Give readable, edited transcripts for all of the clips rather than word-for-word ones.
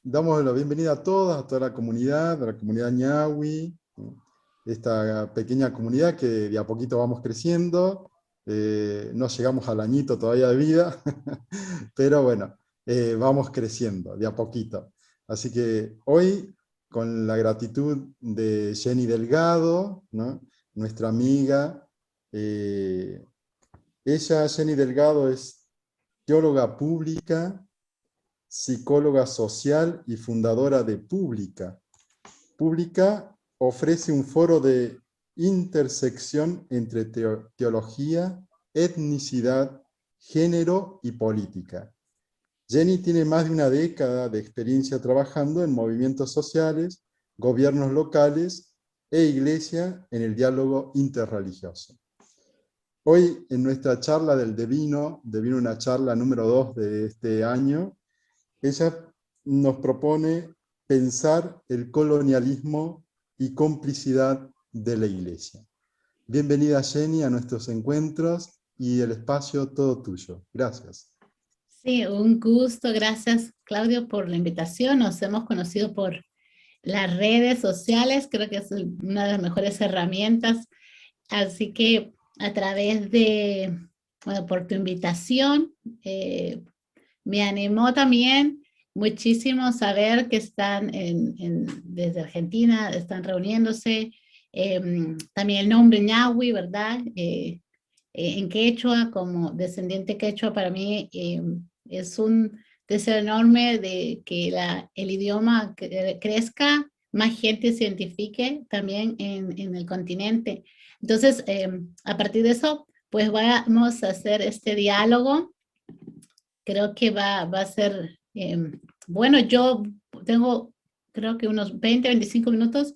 damos la bienvenida a todas, a toda a la comunidad ñahui, ¿no? Esta pequeña comunidad que de a poquito vamos creciendo. No llegamos al añito todavía de vida, pero bueno, vamos creciendo de a poquito. Así que hoy, con la gratitud de Jenny Delgado, ¿no? Nuestra amiga, eh, ella, Jenny Delgado, es teóloga pública, psicóloga social y fundadora de Pública. Pública ofrece un foro de intersección entre teología, etnicidad, género y política. Jenny tiene más de una década de experiencia trabajando en movimientos sociales, gobiernos locales e iglesia en el diálogo interreligioso. Hoy, en nuestra charla del Devino, una charla número 2 de este año, ella nos propone pensar el colonialismo y complicidad de la Iglesia. Bienvenida, Jenny, a nuestros encuentros y el espacio todo tuyo. Gracias. Sí, un gusto. Gracias, Claudio, por la invitación. Nos hemos conocido por las redes sociales. Creo que es una de las mejores herramientas. Así que a través de, bueno, por tu invitación, me animó también muchísimo saber que están desde Argentina, están reuniéndose. También el nombre ñahui, ¿verdad? En quechua, como descendiente quechua, para mí es un deseo enorme de que el idioma crezca, más gente se identifique también en el continente. Entonces, a partir de eso, pues vamos a hacer este diálogo. Creo que va a ser, bueno, yo tengo creo que unos 20, 25 minutos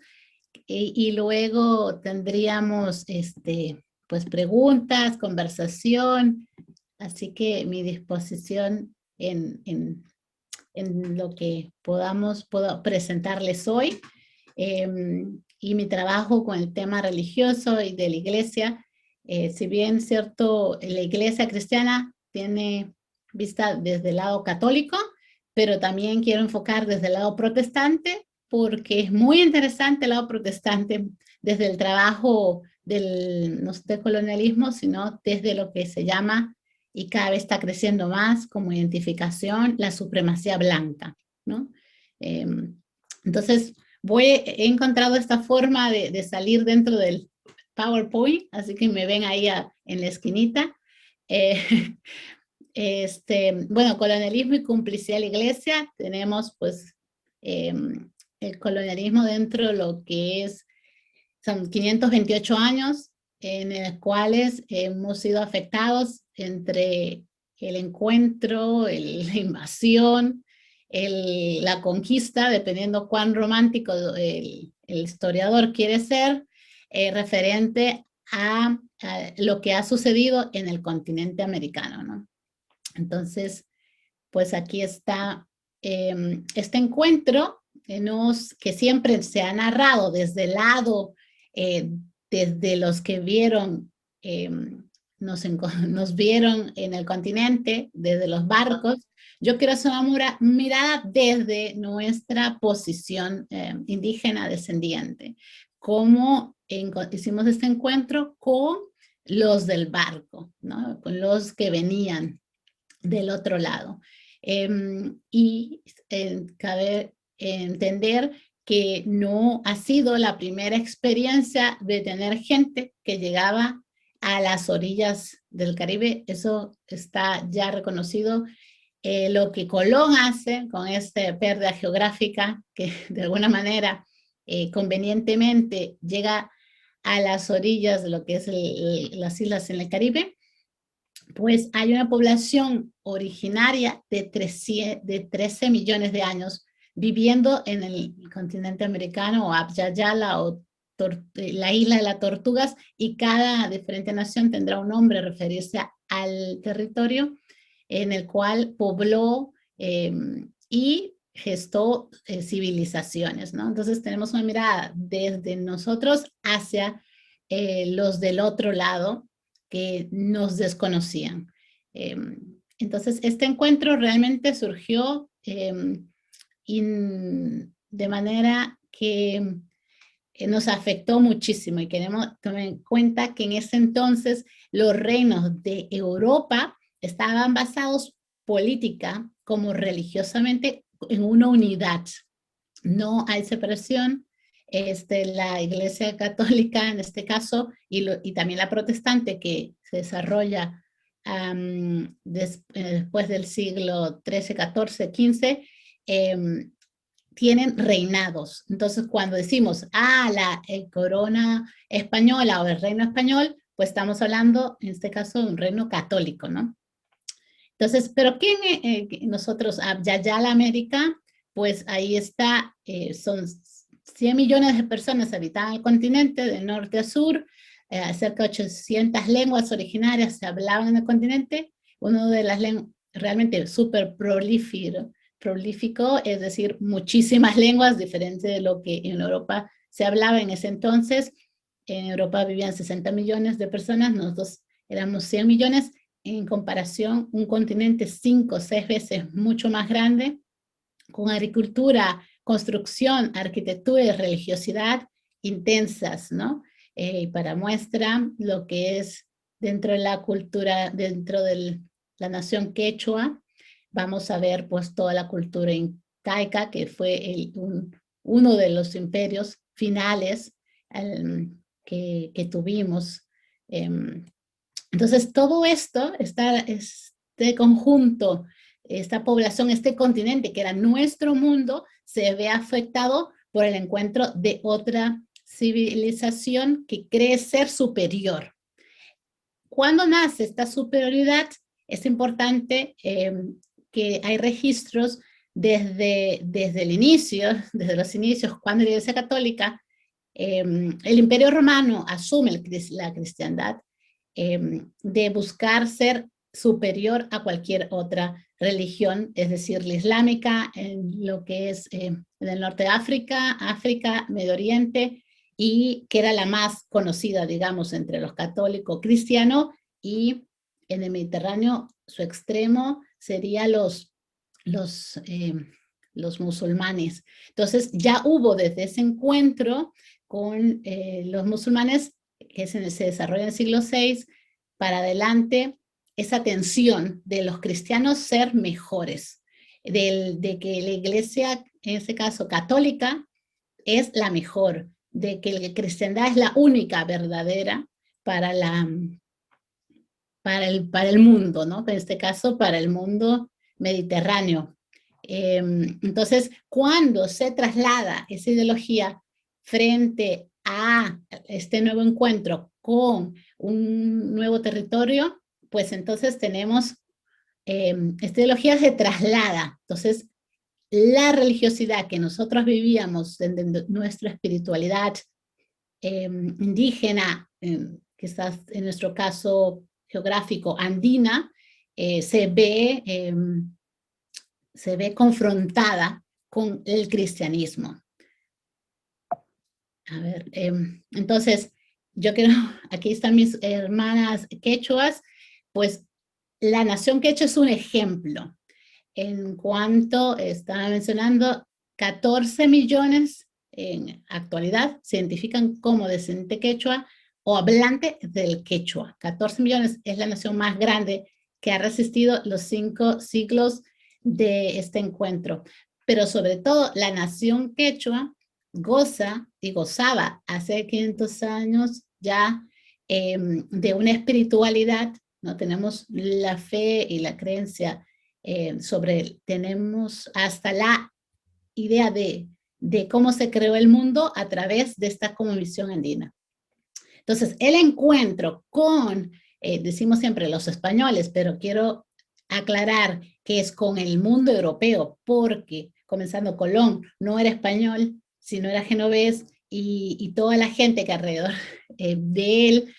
y luego tendríamos pues preguntas, conversación, así que mi disposición en lo que puedo presentarles hoy, y mi trabajo con el tema religioso y de la iglesia. Si bien cierto, la iglesia cristiana tiene vista desde el lado católico, pero también quiero enfocar desde el lado protestante, porque es muy interesante el lado protestante desde el trabajo no del colonialismo, sino desde lo que se llama, y cada vez está creciendo más como identificación, la supremacía blanca, ¿no? Eh, entonces, he encontrado esta forma de salir dentro del PowerPoint, así que me ven ahí en la esquinita. Eh, bueno, colonialismo y complicidad de la iglesia. Tenemos pues el colonialismo dentro de lo que son 528 años en los cuales hemos sido afectados entre el encuentro, la invasión, la conquista, dependiendo cuán romántico el historiador quiere ser, referente a lo que ha sucedido en el continente americano, ¿no? Entonces, pues aquí está este encuentro que siempre se ha narrado desde el lado, eh, desde los que vieron, nos vieron en el continente, desde los barcos. Yo quiero hacer una mirada desde nuestra posición indígena descendiente. Cómo hicimos este encuentro con los del barco, ¿no? Con los que venían del otro lado. Y cabe entender que no ha sido la primera experiencia de tener gente que llegaba a las orillas del Caribe. Eso está ya reconocido. Lo que Colón hace con esta pérdida geográfica, que de alguna manera convenientemente llega a las orillas de lo que es las islas en el Caribe, pues hay una población originaria de 13 millones de años viviendo en el continente americano, o Abya-Yala, o la isla de las tortugas, y cada diferente nación tendrá un nombre, referirse al territorio en el cual pobló y gestó civilizaciones, ¿no? Entonces tenemos una mirada desde nosotros hacia los del otro lado, que nos desconocían. Entonces, este encuentro realmente surgió de manera que nos afectó muchísimo, y queremos tener en cuenta que en ese entonces los reinos de Europa estaban basados política como religiosamente en una unidad. No hay separación. La Iglesia Católica en este caso y también la protestante que se desarrolla después del siglo XIII, XIV, XV, tienen reinados. Entonces, cuando decimos, la corona española o el reino español, pues estamos hablando, en este caso, de un reino católico, ¿no? Entonces, pero ¿quién nosotros, ya la América, pues ahí está, son 100 millones de personas habitaban el continente de norte a sur, cerca de 800 lenguas originarias se hablaban en el continente, una de las lenguas realmente súper prolífico, es decir, muchísimas lenguas, diferente de lo que en Europa se hablaba en ese entonces. En Europa vivían 60 millones de personas, nosotros éramos 100 millones, en comparación, un continente 5 o 6 veces mucho más grande, con agricultura, construcción, arquitectura y religiosidad intensas, ¿no? Para muestra lo que es dentro de la cultura, dentro de la nación quechua, vamos a ver pues toda la cultura incaica, que fue uno de los imperios finales que tuvimos. Entonces todo esto, este conjunto, esta población, este continente que era nuestro mundo, se ve afectado por el encuentro de otra civilización que cree ser superior. Cuando nace esta superioridad, es importante que hay registros desde el inicio, desde los inicios, cuando la Iglesia Católica, el Imperio Romano asume la cristiandad, de buscar ser superior a cualquier otra religión, es decir, la islámica, en lo que es en el norte de África, Medio Oriente, y que era la más conocida, digamos, entre los católicos cristianos, y en el Mediterráneo su extremo sería los musulmanes. Entonces ya hubo desde ese encuentro con los musulmanes, que se desarrolla en el siglo VI, para adelante, esa tensión de los cristianos ser mejores, de que la iglesia, en este caso católica, es la mejor, de que la cristiandad es la única verdadera para el mundo, ¿no? En este caso, para el mundo mediterráneo. Entonces, cuando se traslada esa ideología frente a este nuevo encuentro con un nuevo territorio, pues entonces tenemos, esta ideología se traslada. Entonces, la religiosidad que nosotros vivíamos en nuestra espiritualidad indígena, quizás en nuestro caso geográfico andina, se ve confrontada con el cristianismo. A ver, entonces, yo quiero, aquí están mis hermanas quechuas, pues la nación quechua es un ejemplo. En cuanto estaba mencionando, 14 millones en actualidad se identifican como descendiente quechua o hablante del quechua. 14 millones es la nación más grande que ha resistido los 5 siglos de este encuentro. Pero sobre todo, la nación quechua goza y gozaba hace 500 años ya de una espiritualidad, ¿no? Tenemos la fe y la creencia tenemos hasta la idea de cómo se creó el mundo a través de esta cosmovisión andina. Entonces, el encuentro con, decimos siempre los españoles, pero quiero aclarar que es con el mundo europeo, porque comenzando Colón no era español, sino era genovés, y toda la gente que alrededor de él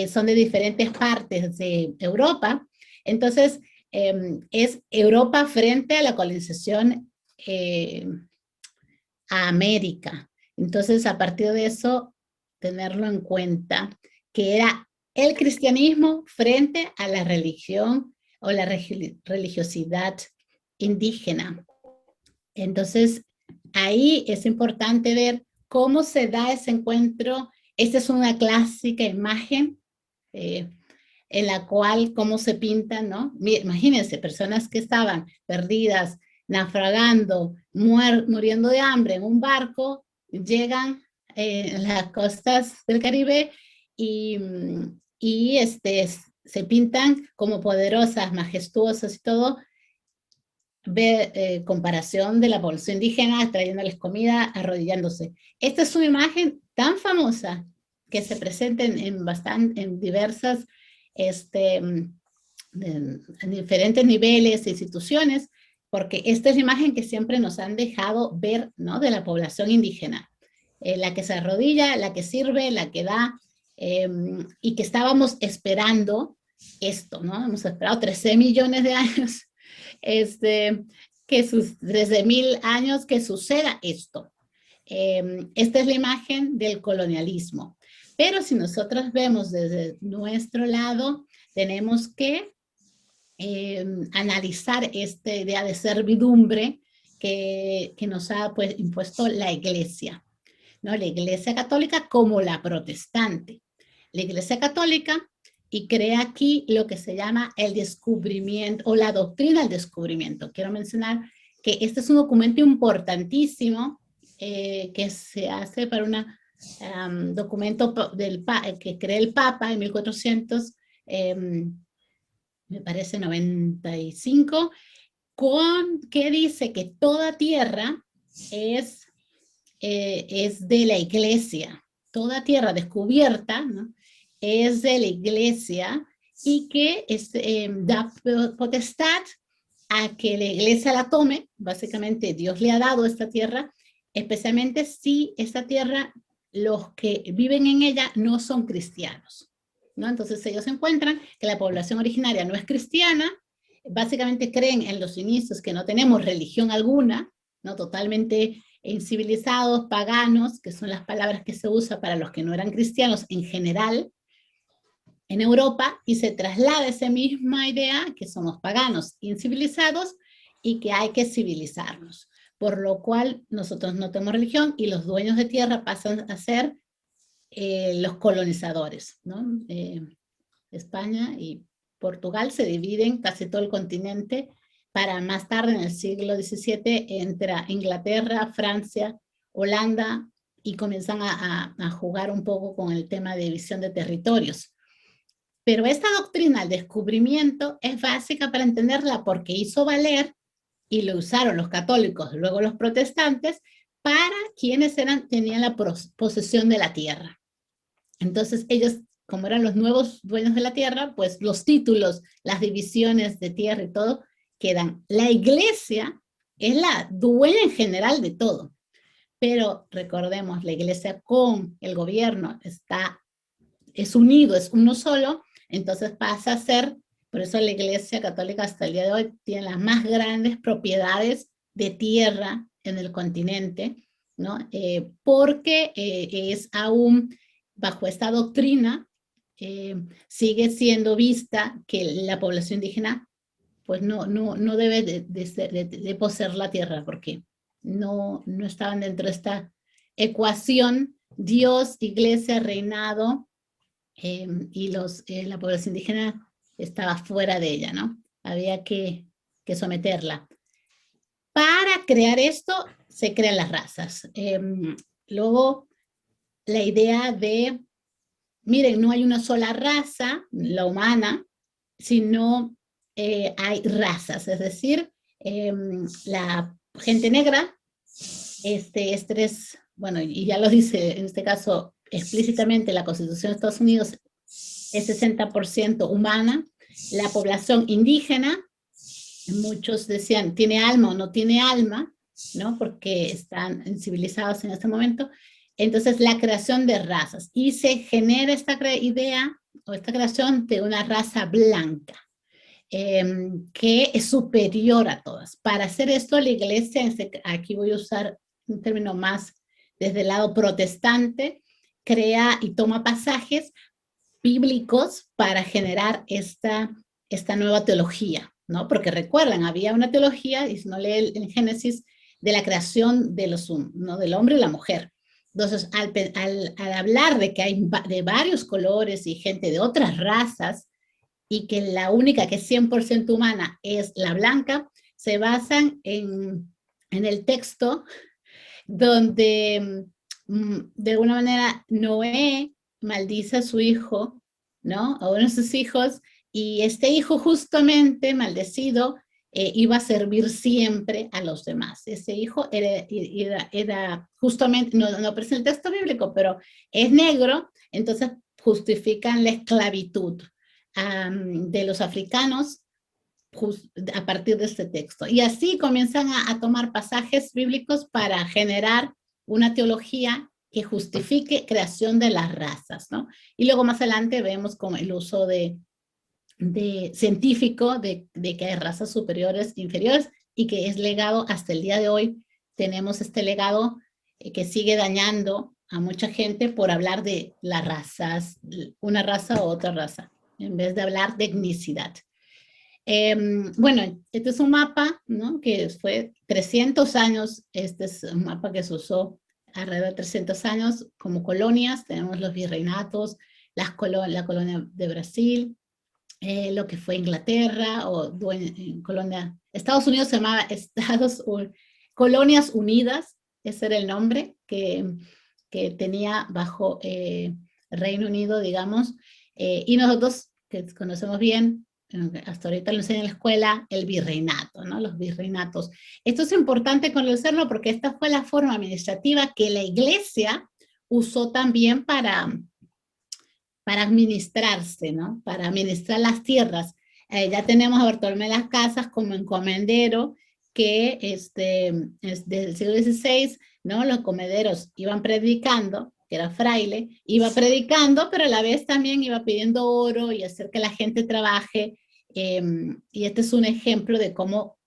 son de diferentes partes de Europa. Entonces, es Europa frente a la colonización a América. Entonces, a partir de eso, tenerlo en cuenta, que era el cristianismo frente a la religión o la religiosidad indígena. Entonces, ahí es importante ver cómo se da ese encuentro. Esta es una clásica imagen en la cual cómo se pintan, ¿no? Imagínense, personas que estaban perdidas, naufragando, muriendo de hambre en un barco, llegan a las costas del Caribe y, se pintan como poderosas, majestuosas y todo, comparación de la población indígena trayéndoles comida, arrodillándose. Esta es una imagen tan famosa que se presenta en diversas, en diferentes niveles e instituciones, porque esta es la imagen que siempre nos han dejado ver, ¿no? De la población indígena. La que se arrodilla, la que sirve, la que da, y que estábamos esperando esto, ¿no? Hemos esperado 13 millones de años que sus 13.000 años que suceda esto. Esta es la imagen del colonialismo. Pero si nosotros vemos desde nuestro lado, tenemos que analizar esta idea de servidumbre que nos ha pues, impuesto la Iglesia, ¿no? La Iglesia Católica como la protestante. La Iglesia Católica y crea aquí lo que se llama el descubrimiento o la doctrina del descubrimiento. Quiero mencionar que este es un documento importantísimo que se hace para un documento que crea el Papa en 1400, me parece 95, que dice que toda tierra es de la Iglesia, toda tierra descubierta, ¿no? Es de la Iglesia y que da potestad a que la Iglesia la tome. Básicamente Dios le ha dado esta tierra, especialmente si esta tierra, los que viven en ella no son cristianos, ¿no? Entonces ellos encuentran que la población originaria no es cristiana, básicamente creen en los inicios que no tenemos religión alguna, ¿no? Totalmente incivilizados, paganos, que son las palabras que se usan para los que no eran cristianos en general, en Europa, y se traslada esa misma idea que somos paganos, incivilizados, y que hay que civilizarnos. Por lo cual nosotros no tenemos religión y los dueños de tierra pasan a ser los colonizadores, ¿no? España y Portugal se dividen casi todo el continente para más tarde en el siglo XVII entra Inglaterra, Francia, Holanda y comienzan a jugar un poco con el tema de división de territorios. Pero esta doctrina del descubrimiento es básica para entenderla porque hizo valer y lo usaron los católicos, luego los protestantes, para quienes tenían la posesión de la tierra. Entonces ellos, como eran los nuevos dueños de la tierra, pues los títulos, las divisiones de tierra y todo, quedan. La Iglesia es la dueña en general de todo, pero recordemos, la Iglesia con el gobierno es unido, es uno solo, entonces pasa a ser, por eso la Iglesia Católica hasta el día de hoy tiene las más grandes propiedades de tierra en el continente, ¿no? Porque es aún bajo esta doctrina, sigue siendo vista que la población indígena pues no debe de poseer la tierra, porque no estaban dentro de esta ecuación Dios, Iglesia, reinado, y la población indígena estaba fuera de ella, ¿no? Había que someterla. Para crear esto, se crean las razas. Luego, la idea de, miren, no hay una sola raza, la humana, sino hay razas, es decir, la gente negra, bueno, y ya lo dice en este caso explícitamente la Constitución de Estados Unidos, es 60% humana. La población indígena, muchos decían, ¿tiene alma o no tiene alma? ¿No? Porque están civilizados en este momento. Entonces, la creación de razas. Y se genera esta idea o esta creación de una raza blanca, que es superior a todas. Para hacer esto, la Iglesia, aquí voy a usar un término más desde el lado protestante, crea y toma pasajes bíblicos para generar esta nueva teología, ¿no? Porque recuerden, había una teología, y si no leen en Génesis, de la creación de ¿no? del hombre y la mujer. Entonces, al hablar de que hay de varios colores y gente de otras razas, y que la única que es 100% humana es la blanca, se basan en el texto donde de alguna manera Noé maldice a su hijo, ¿no? A uno de sus hijos, y este hijo justamente maldecido iba a servir siempre a los demás. Ese hijo era justamente, no aparece en el texto bíblico, pero es negro, entonces justifican la esclavitud de los africanos a partir de este texto. Y así comienzan a tomar pasajes bíblicos para generar una teología que justifique creación de las razas, ¿no? Y luego más adelante vemos con el uso de científico de que hay razas superiores e inferiores y que es legado hasta el día de hoy. Tenemos este legado que sigue dañando a mucha gente por hablar de las razas, una raza u otra raza, en vez de hablar de etnicidad. Bueno, este es un mapa, ¿no? Que fue 300 años, este es un mapa que se usó alrededor de 300 años como colonias. Tenemos los virreinatos, la colonia de Brasil, lo que fue Inglaterra, o colonia, Estados Unidos se llamaba Colonias Unidas, ese era el nombre que tenía bajo Reino Unido, digamos, y nosotros que conocemos bien, hasta ahorita lo enseñan en la escuela, el virreinato, ¿no? Los virreinatos. Esto es importante conocerlo porque esta fue la forma administrativa que la iglesia usó también para administrarse, ¿no? Para administrar las tierras. Ya tenemos a Bartolomé de las Casas como encomendero, que desde el siglo XVI, ¿no? Los comederos iban predicando, que era fraile, iba predicando, pero a la vez también iba pidiendo oro y hacer que la gente trabaje. Y este es un ejemplo de cómo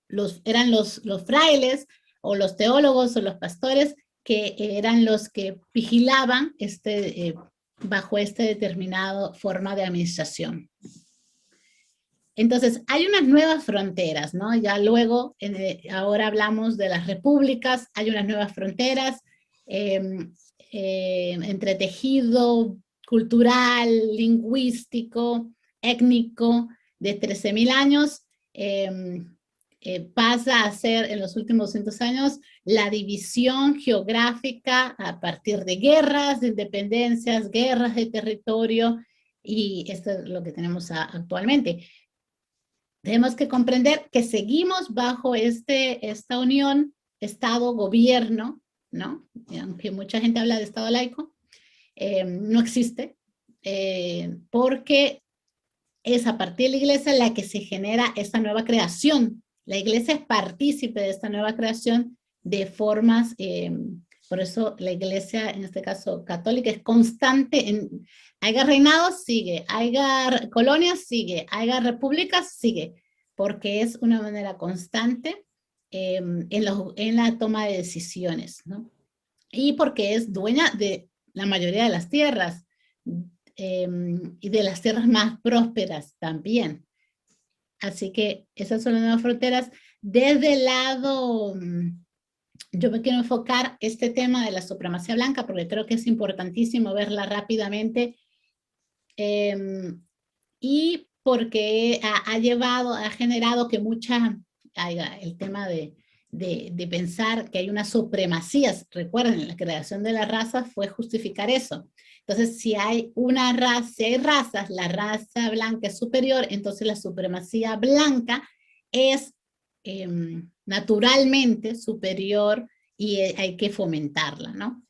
eran los frailes o los teólogos o los pastores que eran los que vigilaban bajo esta determinada forma de administración. Entonces, hay unas nuevas fronteras, ¿no? Ya luego, ahora hablamos de las repúblicas, hay unas nuevas fronteras, entretejido cultural, lingüístico, étnico, de 13.000 años, pasa a ser en los últimos 200 años la división geográfica a partir de guerras de independencias, guerras de territorio, y esto es lo que tenemos actualmente. Tenemos que comprender que seguimos bajo esta unión Estado-gobierno, ¿no? Aunque mucha gente habla de Estado laico, no existe, porque es a partir de la iglesia la que se genera esta nueva creación. La iglesia es partícipe de esta nueva creación de formas, por eso la iglesia, en este caso católica, es constante. Haya reinados, sigue. Haya colonias, sigue. Haya repúblicas, sigue. Porque es una manera constante en la toma de decisiones, ¿no? Y porque es dueña de la mayoría de las tierras y de las tierras más prósperas también. Así que esas son las nuevas fronteras. Desde el lado, yo me quiero enfocar este tema de la supremacía blanca porque creo que es importantísimo verla rápidamente y porque ha generado que el tema de pensar que hay una supremacía. Recuerden, la creación de la raza fue justificar eso. Entonces, si hay razas, la raza blanca es superior, entonces la supremacía blanca es naturalmente superior y hay que fomentarla, ¿no?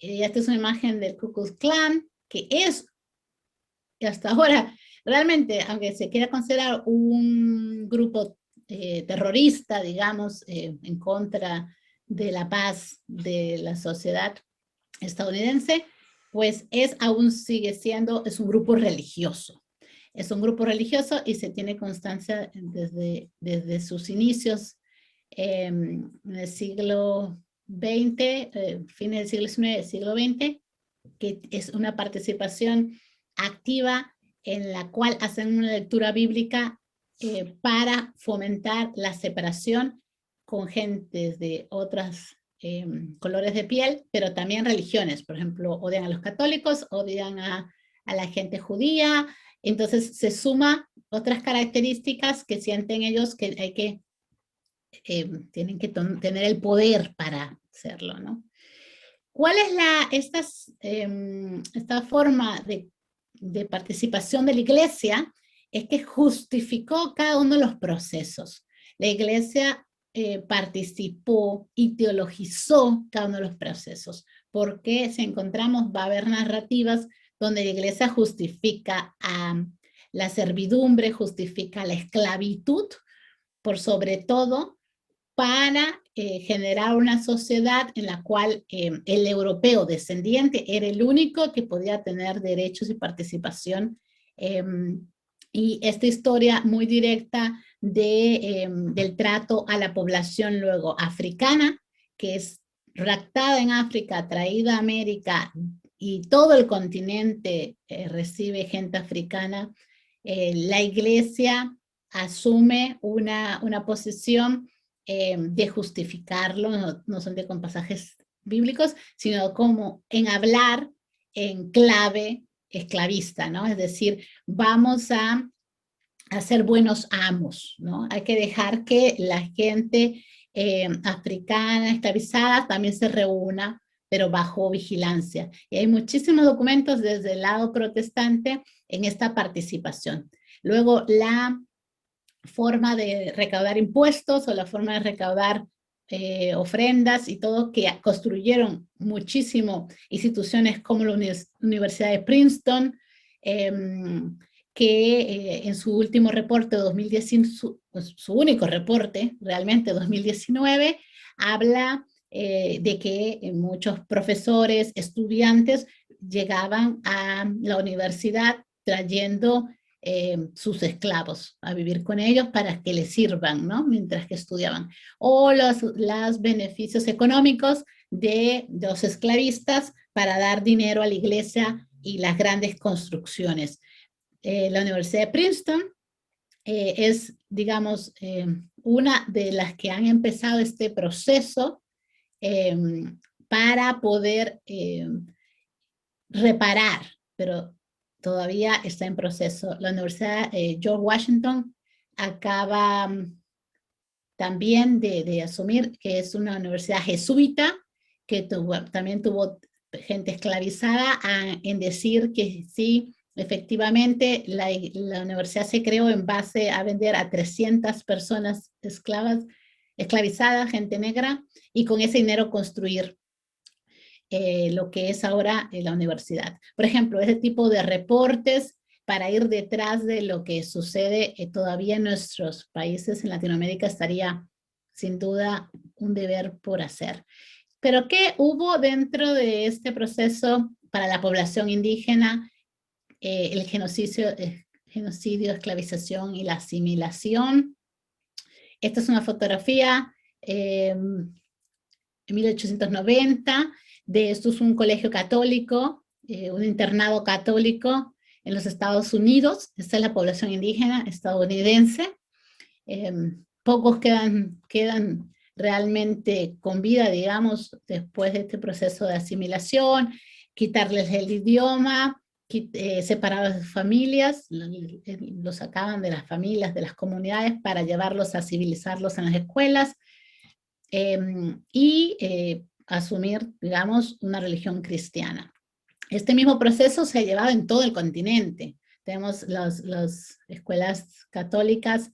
Esta es una imagen del Ku Klux Klan, que es, hasta ahora, realmente, aunque se quiera considerar un grupo terrorista, digamos, en contra de la paz de la sociedad estadounidense, pues aún sigue siendo, es un grupo religioso. Es un grupo religioso y se tiene constancia desde sus inicios en el siglo XX, fines del siglo XIX, siglo XX, que es una participación activa en la cual hacen una lectura bíblica para fomentar la separación con gentes de otras colores de piel, pero también religiones. Por ejemplo, odian a los católicos, odian a la gente judía. Entonces se suma otras características que sienten ellos que hay que, tienen que tener el poder para hacerlo, ¿no? ¿Cuál es esta forma de participación de la iglesia? Es que justificó cada uno de los procesos. La iglesia participó y teologizó cada uno de los procesos, porque si encontramos, va a haber narrativas donde la iglesia justifica la servidumbre, justifica la esclavitud, por sobre todo, para generar una sociedad en la cual el europeo descendiente era el único que podía tener derechos y participación. Y esta historia muy directa del trato a la población luego africana, que es raptada en África, traída a América, y todo el continente recibe gente africana, la iglesia asume una posición de justificarlo, no son de con pasajes bíblicos, sino como en hablar en clave esclavista, ¿no? Es decir, vamos a ser buenos amos, ¿no? Hay que dejar que la gente africana esclavizada también se reúna, pero bajo vigilancia. Y hay muchísimos documentos desde el lado protestante en esta participación. Luego, la forma de recaudar impuestos o la forma de recaudar ofrendas y todo, que construyeron muchísimo instituciones como la Universidad de Princeton, que en su último reporte de 2019, su único reporte realmente 2019, habla de que muchos profesores, estudiantes llegaban a la universidad trayendo sus esclavos a vivir con ellos para que les sirvan, ¿no? Mientras que estudiaban. O los beneficios económicos de los esclavistas para dar dinero a la iglesia y las grandes construcciones. La Universidad de Princeton es, digamos, una de las que han empezado este proceso para poder reparar, pero todavía está en proceso. La Universidad George Washington acaba también de asumir que es una universidad jesuita, que también tuvo gente esclavizada, en decir que sí, efectivamente, la universidad se creó en base a vender a 300 personas esclavizadas, gente negra, y con ese dinero construir lo que es ahora la universidad. Por ejemplo, ese tipo de reportes para ir detrás de lo que sucede todavía en nuestros países en Latinoamérica estaría sin duda un deber por hacer. Pero ¿qué hubo dentro de este proceso para la población indígena? El genocidio, esclavización y la asimilación. Esta es una fotografía en 1890, de esto es un colegio católico, un internado católico en los Estados Unidos. Esta es la población indígena estadounidense. Pocos quedan realmente con vida, digamos, después de este proceso de asimilación, quitarles el idioma, separados de sus familias, los sacaban de las familias, de las comunidades, para llevarlos a civilizarlos en las escuelas, y asumir, digamos, una religión cristiana. Este mismo proceso se ha llevado en todo el continente. Tenemos las escuelas católicas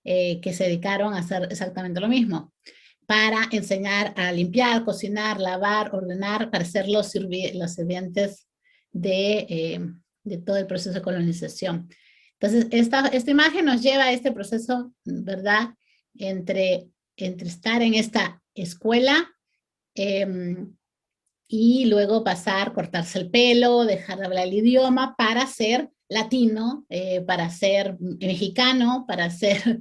que se dedicaron a hacer exactamente lo mismo, para enseñar a limpiar, cocinar, lavar, ordenar, para ser los sirvientes de todo el proceso de colonización. Entonces, esta imagen nos lleva a este proceso, ¿verdad?, entre estar en esta escuela y luego pasar, cortarse el pelo, dejar de hablar el idioma para ser latino, para ser mexicano, para ser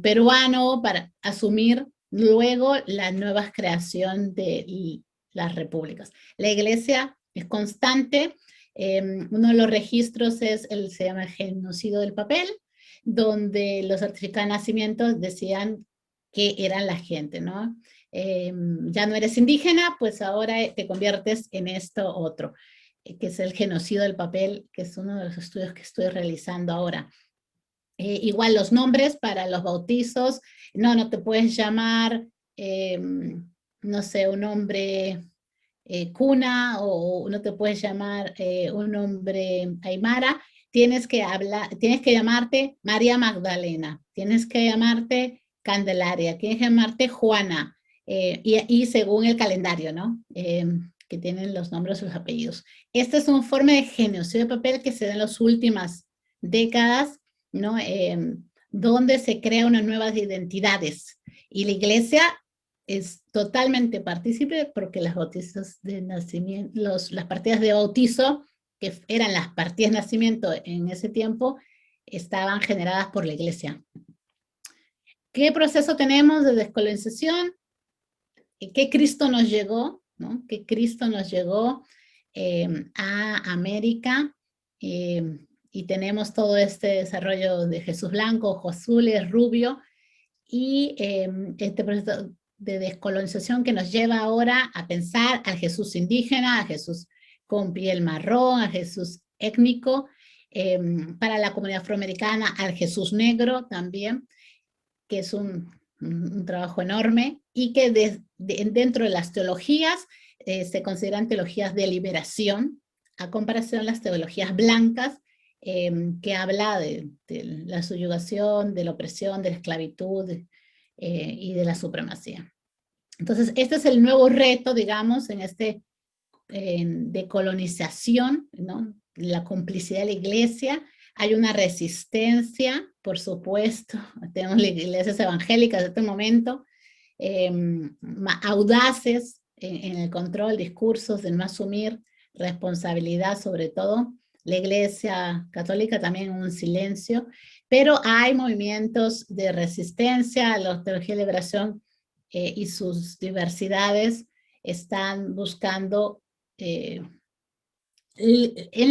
peruano, para asumir luego la nueva creación de las repúblicas. La iglesia es constante. Uno de los registros se llama el genocidio del papel, donde los certificados de nacimiento decían que eran la gente, ¿no? Ya no eres indígena, pues ahora te conviertes en esto otro, que es el genocidio del papel, que es uno de los estudios que estoy realizando ahora. Igual los nombres para los bautizos, no te puedes llamar, no sé, un nombre cuna, o no te puedes llamar un nombre aymara, tienes que llamarte María Magdalena, tienes que llamarte Candelaria, tienes que llamarte Juana, y según el calendario, ¿no? Que tienen los nombres y los apellidos. Esta es una forma de genocidio de papel que se da en las últimas décadas, ¿no? Donde se crean unas nuevas identidades. Y la iglesia es totalmente partícipe porque las bautizos de nacimiento, las partidas de bautizo, que eran las partidas de nacimiento en ese tiempo, estaban generadas por la iglesia. ¿Qué proceso tenemos de descolonización? ¿Qué Cristo nos llegó? ¿No? ¿Qué Cristo nos llegó a América? Y tenemos todo este desarrollo de Jesús blanco, ojos azules, rubio, y este proceso de descolonización que nos lleva ahora a pensar al Jesús indígena, a Jesús con piel marrón, a Jesús étnico, para la comunidad afroamericana, al Jesús negro también, que es un trabajo enorme, y que dentro de las teologías se consideran teologías de liberación, a comparación de las teologías blancas, que habla de la subyugación, de la opresión, de la esclavitud y de la supremacía. Entonces, este es el nuevo reto, digamos, en de colonización, ¿no? La complicidad de la iglesia. Hay una resistencia, por supuesto, tenemos las iglesias evangélicas de este momento, audaces en el control, discursos de no asumir responsabilidad, sobre todo. La iglesia católica también en un silencio, pero hay movimientos de resistencia. La teología de liberación y sus diversidades están buscando, en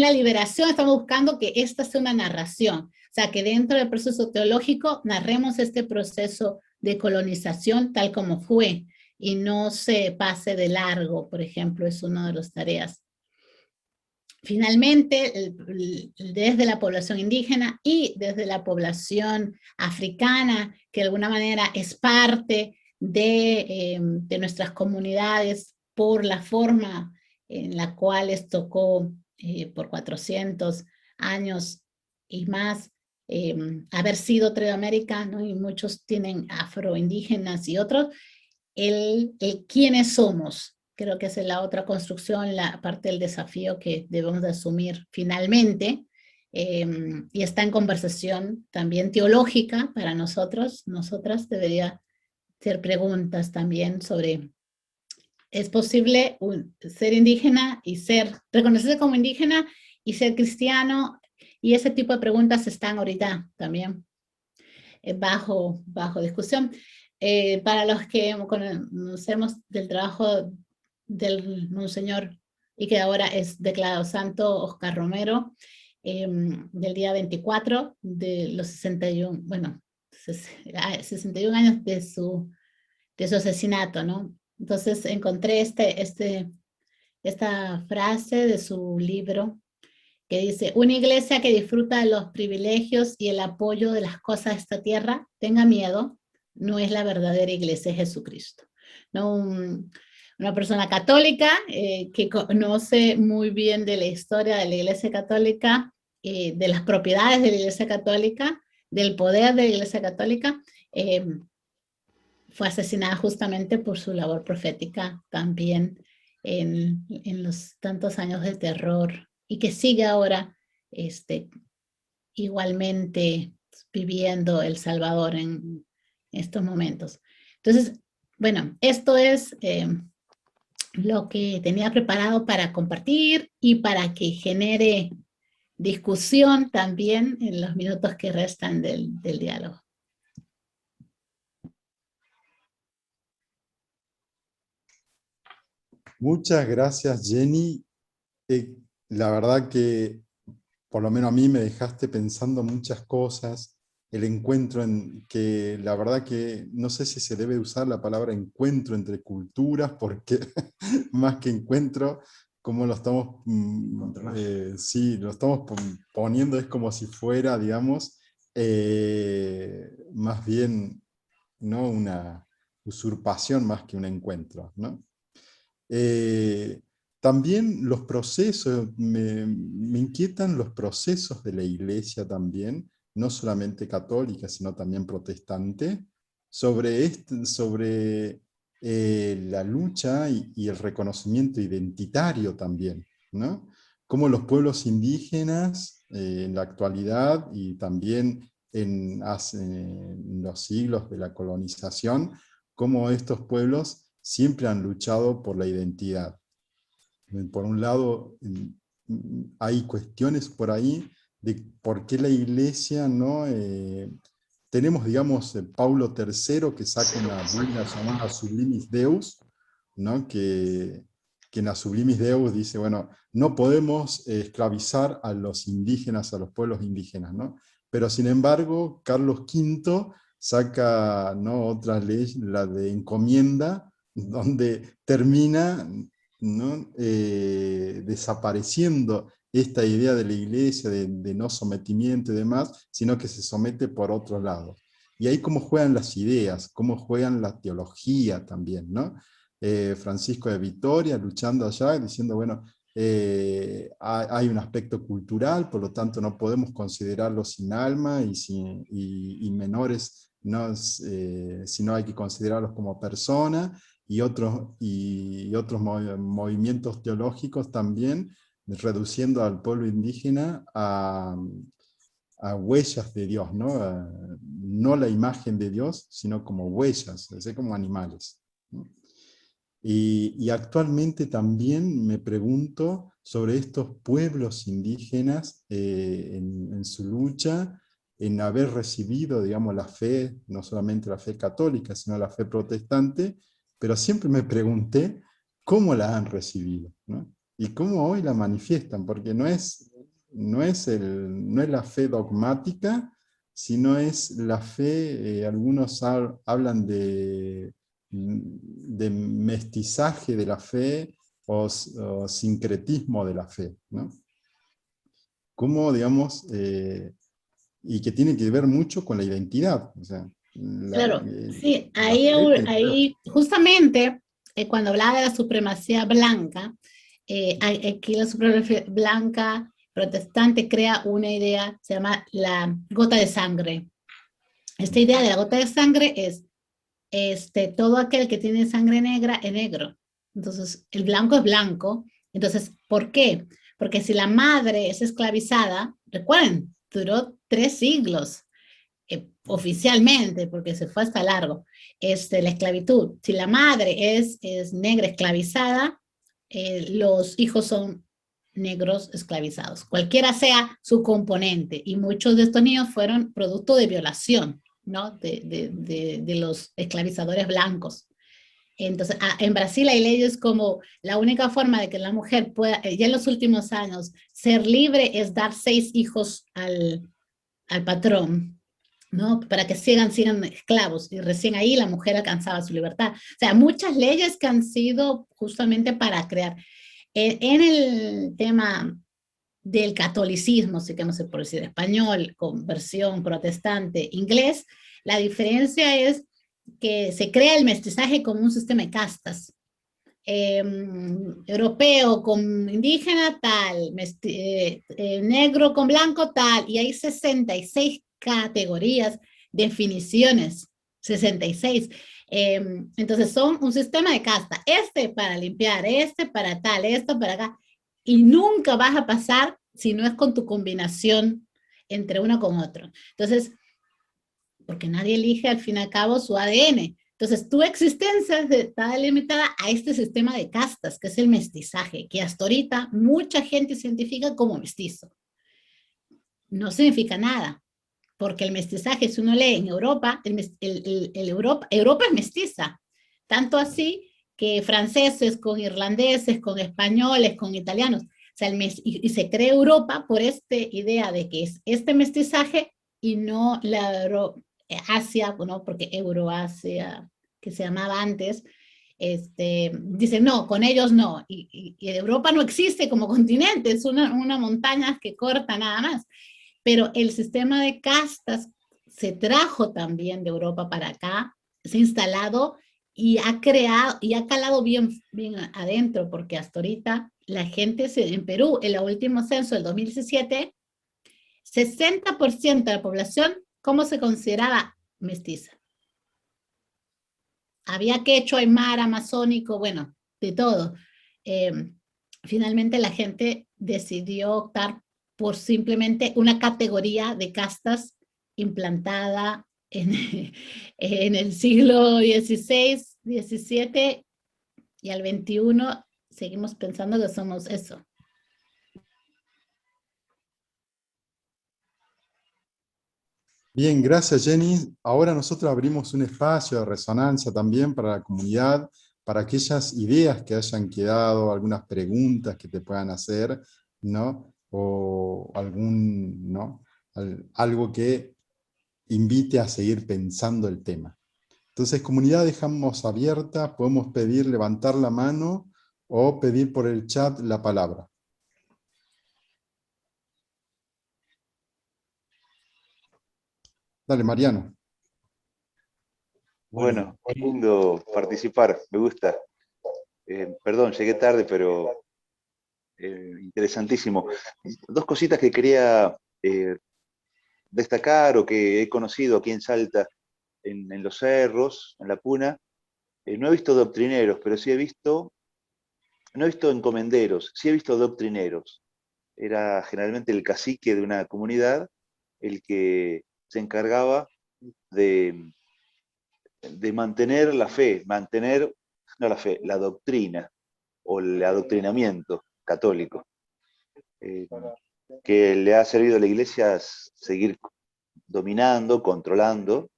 la liberación estamos buscando que esta sea una narración, o sea, que dentro del proceso teológico narremos este proceso de colonización tal como fue, y no se pase de largo, por ejemplo, es una de las tareas. Finalmente, desde la población indígena y desde la población africana, que de alguna manera es parte de nuestras comunidades por la forma en la cual les tocó por 400 años y más haber sido América, ¿no? Y muchos tienen afroindígenas y otros, el quiénes somos. Creo que esa es la otra construcción, la parte del desafío que debemos de asumir finalmente, y está en conversación también teológica para nosotros, nosotras. Debería ser preguntas también sobre, ¿es posible ser indígena y reconocerse como indígena y ser cristiano? Y ese tipo de preguntas están ahorita también bajo discusión. Para los que conocemos del trabajo del monseñor y que ahora es declarado santo, Oscar Romero, del día 24 de los 61, bueno, 61 años de su asesinato, ¿no? Entonces encontré esta frase de su libro que dice: una iglesia que disfruta de los privilegios y el apoyo de las cosas de esta tierra, tenga miedo, no es la verdadera iglesia de Jesucristo. ¿No? Una persona católica que conoce muy bien de la historia de la iglesia católica, de las propiedades de la iglesia católica, del poder de la iglesia católica, fue asesinada justamente por su labor profética también en los tantos años de terror, y que sigue ahora igualmente viviendo El Salvador en estos momentos. Entonces, bueno, esto es lo que tenía preparado para compartir y para que genere discusión también en los minutos que restan del diálogo. Muchas gracias, Jenny. La verdad que por lo menos a mí me dejaste pensando muchas cosas. el encuentro, que la verdad que no sé si se debe usar la palabra encuentro entre culturas, porque más que encuentro, como lo estamos, sí, lo estamos poniendo, es como si fuera, digamos, más bien, ¿no?, una usurpación más que un encuentro, ¿no? También los procesos, me inquietan los procesos de la iglesia también, no solamente católica, sino también protestante, sobre la lucha y el reconocimiento identitario también, ¿no? Cómo los pueblos indígenas en la actualidad y también en los siglos de la colonización, cómo estos pueblos siempre han luchado por la identidad. Por un lado, hay cuestiones por ahí de por qué la iglesia no... tenemos, digamos, Paulo III que saca una Biblia llamada Sublimis Deus, ¿no?, que en la Sublimis Deus dice, bueno, no podemos esclavizar a los indígenas, a los pueblos indígenas, ¿no? Pero sin embargo, Carlos V saca, ¿no?, otra ley, la de encomienda, donde termina, ¿no?, desapareciendo esta idea de la iglesia de no sometimiento y demás, sino que se somete por otro lado. Y ahí cómo juegan las ideas, cómo juegan la teología también, ¿no? Francisco de Vitoria luchando allá, diciendo, bueno, hay un aspecto cultural, por lo tanto no podemos considerarlos sin alma y menores, no, sino hay que considerarlos como personas, y otros movimientos teológicos también, reduciendo al pueblo indígena a huellas de Dios, ¿no? No la imagen de Dios, sino como huellas, es decir, como animales, ¿no? Y actualmente también me pregunto sobre estos pueblos indígenas en su lucha, en haber recibido, digamos, la fe, no solamente la fe católica, sino la fe protestante, pero siempre me pregunté cómo la han recibido, ¿no? Y cómo hoy la manifiestan, porque no es la fe dogmática, sino es la fe, algunos hablan de mestizaje de la fe o sincretismo de la fe, ¿no? Como, digamos, y que tiene que ver mucho con la identidad. O sea, Claro, sí, la ahí, fe tiene que ver. ahí justamente cuando hablaba de la supremacía blanca, aquí la supremacía blanca protestante crea una idea, se llama la gota de sangre. Esta idea de la gota de sangre es todo aquel que tiene sangre negra es negro. Entonces, el blanco es blanco. Entonces, ¿por qué? Porque si la madre es esclavizada, recuerden, duró 3 siglos oficialmente, porque se fue hasta largo, la esclavitud. Si la madre es negra esclavizada, los hijos son negros esclavizados, cualquiera sea su componente, y muchos de estos niños fueron producto de violación, ¿no? De los esclavizadores blancos. Entonces, en Brasil hay leyes como la única forma de que la mujer pueda, ya en los últimos años, ser libre es dar 6 hijos al patrón, ¿no? Para que sigan esclavos, y recién ahí la mujer alcanzaba su libertad. O sea, muchas leyes que han sido justamente para crear. En el tema del catolicismo, sí que no sé por decir español, con versión protestante, inglés, la diferencia es que se crea el mestizaje como un sistema de castas. Europeo con indígena tal, negro con blanco tal, y hay 66 categorías, definiciones, 66. Entonces son un sistema de casta, este para limpiar, este para tal, esto para acá, y nunca vas a pasar si no es con tu combinación entre uno con otro. Entonces, porque nadie elige al fin y al cabo su ADN. Entonces, tu existencia está delimitada a este sistema de castas, que es el mestizaje, que hasta ahorita mucha gente se identifica como mestizo. No significa nada, porque el mestizaje, si uno lee en Europa, Europa es mestiza, tanto así que franceses con irlandeses, con españoles, con italianos, o sea, y se cree Europa por esta idea de que es este mestizaje y no Asia, ¿no? Porque Euroasia, que se llamaba antes, dicen, no, con ellos no. Y Europa no existe como continente, es una montaña que corta nada más. Pero el sistema de castas se trajo también de Europa para acá, se ha instalado y ha creado, y ha calado bien, bien adentro, porque hasta ahorita la gente en Perú, en el último censo del 2017, 60% de la población, ¿cómo se consideraba? Mestiza. Había quechua, aymara, amazónico, bueno, de todo. Finalmente la gente decidió optar por simplemente una categoría de castas implantada en el siglo XVI, XVII y al XXI seguimos pensando que somos eso. Bien, gracias Jenny. Ahora nosotros abrimos un espacio de resonancia también para la comunidad, para aquellas ideas que hayan quedado, algunas preguntas que te puedan hacer, ¿no? O algún, ¿no? Algo que invite a seguir pensando el tema. Entonces, comunidad dejamos abierta, podemos pedir levantar la mano o pedir por el chat la palabra. Dale, Mariano. Bueno, qué lindo participar, me gusta. Perdón, llegué tarde, pero interesantísimo. Dos cositas que quería destacar o que he conocido aquí en Salta, en los cerros, en la Puna. No he visto doctrineros, pero sí he visto, no he visto encomenderos, sí he visto doctrineros. Era generalmente el cacique de una comunidad el que se encargaba de mantener la fe, no la fe, la doctrina o el adoctrinamiento católico, que le ha servido a la iglesia seguir dominando, controlando,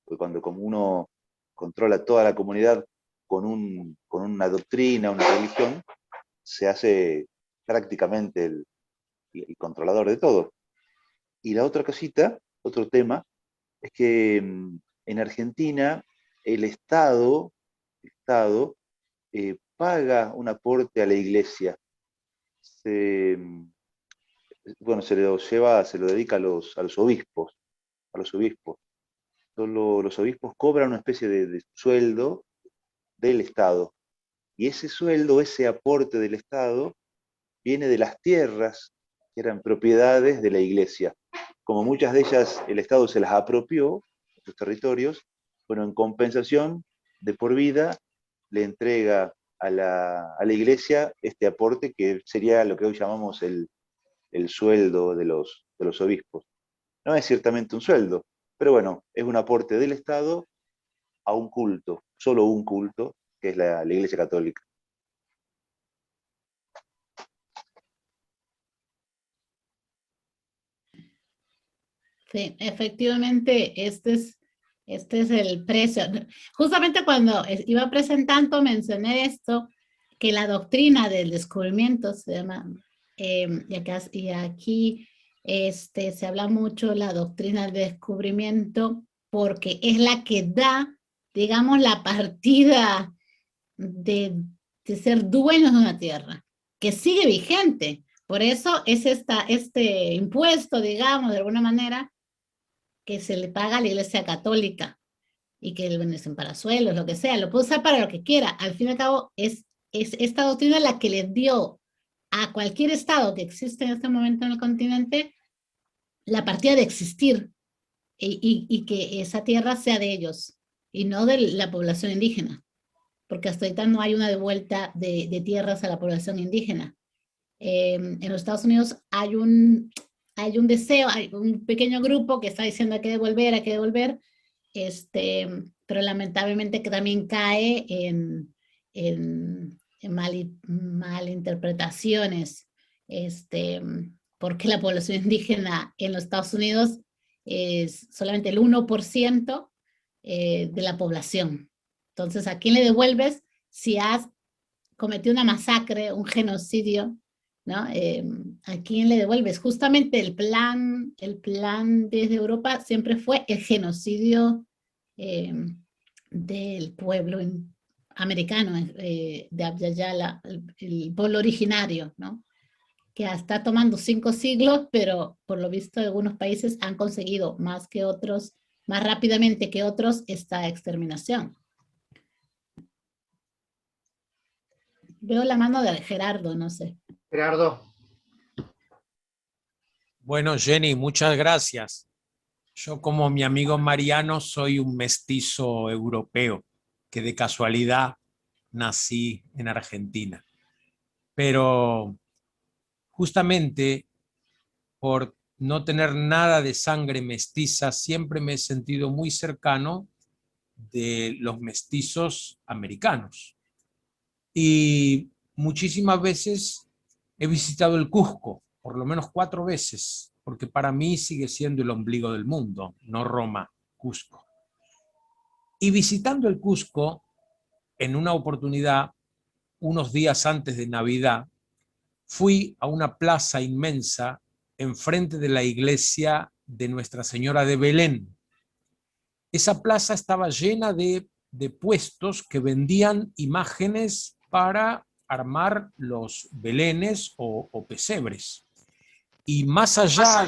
porque cuando como uno controla toda la comunidad con una doctrina, una religión, se hace prácticamente el controlador de todo. Y la otra cosita, otro tema, es que en Argentina el Estado paga un aporte a la iglesia. Bueno, se lo dedica a los obispos, a los obispos. Solo los obispos cobran una especie de sueldo del Estado. Y ese sueldo, ese aporte del Estado, viene de las tierras que eran propiedades de la iglesia. Como muchas de ellas el Estado se las apropió, sus territorios, bueno, en compensación, de por vida, le entrega a la iglesia este aporte que sería lo que hoy llamamos el sueldo de los obispos. No es ciertamente un sueldo, pero bueno, es un aporte del Estado a un culto, solo un culto, que es la Iglesia Católica. Sí, efectivamente, este es el precio. Justamente cuando iba presentando mencioné esto, que la doctrina del descubrimiento se llama, y aquí se habla mucho la doctrina del descubrimiento porque es la que da, digamos, la partida de ser dueños de una tierra, que sigue vigente. Por eso es este impuesto, digamos, de alguna manera, que se le paga a la Iglesia Católica y que el en parasuelos, lo que sea, lo puede usar para lo que quiera. Al fin y al cabo, es esta doctrina la que le dio a cualquier estado que existe en este momento en el continente la partida de existir y que esa tierra sea de ellos y no de la población indígena, porque hasta ahorita no hay una devuelta de tierras a la población indígena. En los Estados Unidos hay un deseo, hay un pequeño grupo que está diciendo hay que devolver, pero lamentablemente que también cae en malinterpretaciones, porque la población indígena en los Estados Unidos es solamente el 1% de la población. Entonces, ¿a quién le devuelves si has cometido una masacre, un genocidio, ¿no? ¿a quién le devuelves? Justamente el plan desde Europa siempre fue el genocidio del pueblo americano, de Abya Yala, el pueblo originario, ¿no? Que está tomando 5 siglos, pero por lo visto algunos países han conseguido más que otros, más rápidamente que otros, esta exterminación. Veo la mano de Gerardo, no sé. Gerardo. Bueno, Jenny, muchas gracias. Yo, como mi amigo Mariano, soy un mestizo europeo, que de casualidad nací en Argentina. Pero justamente por no tener nada de sangre mestiza, siempre me he sentido muy cercano de los mestizos americanos. Y muchísimas veces he visitado el Cusco, por lo menos 4 veces, porque para mí sigue siendo el ombligo del mundo, no Roma, Cusco. Y visitando el Cusco, en una oportunidad, unos días antes de Navidad, fui a una plaza inmensa enfrente de la iglesia de Nuestra Señora de Belén. Esa plaza estaba llena de puestos que vendían imágenes para armar los belenes o pesebres. Y más allá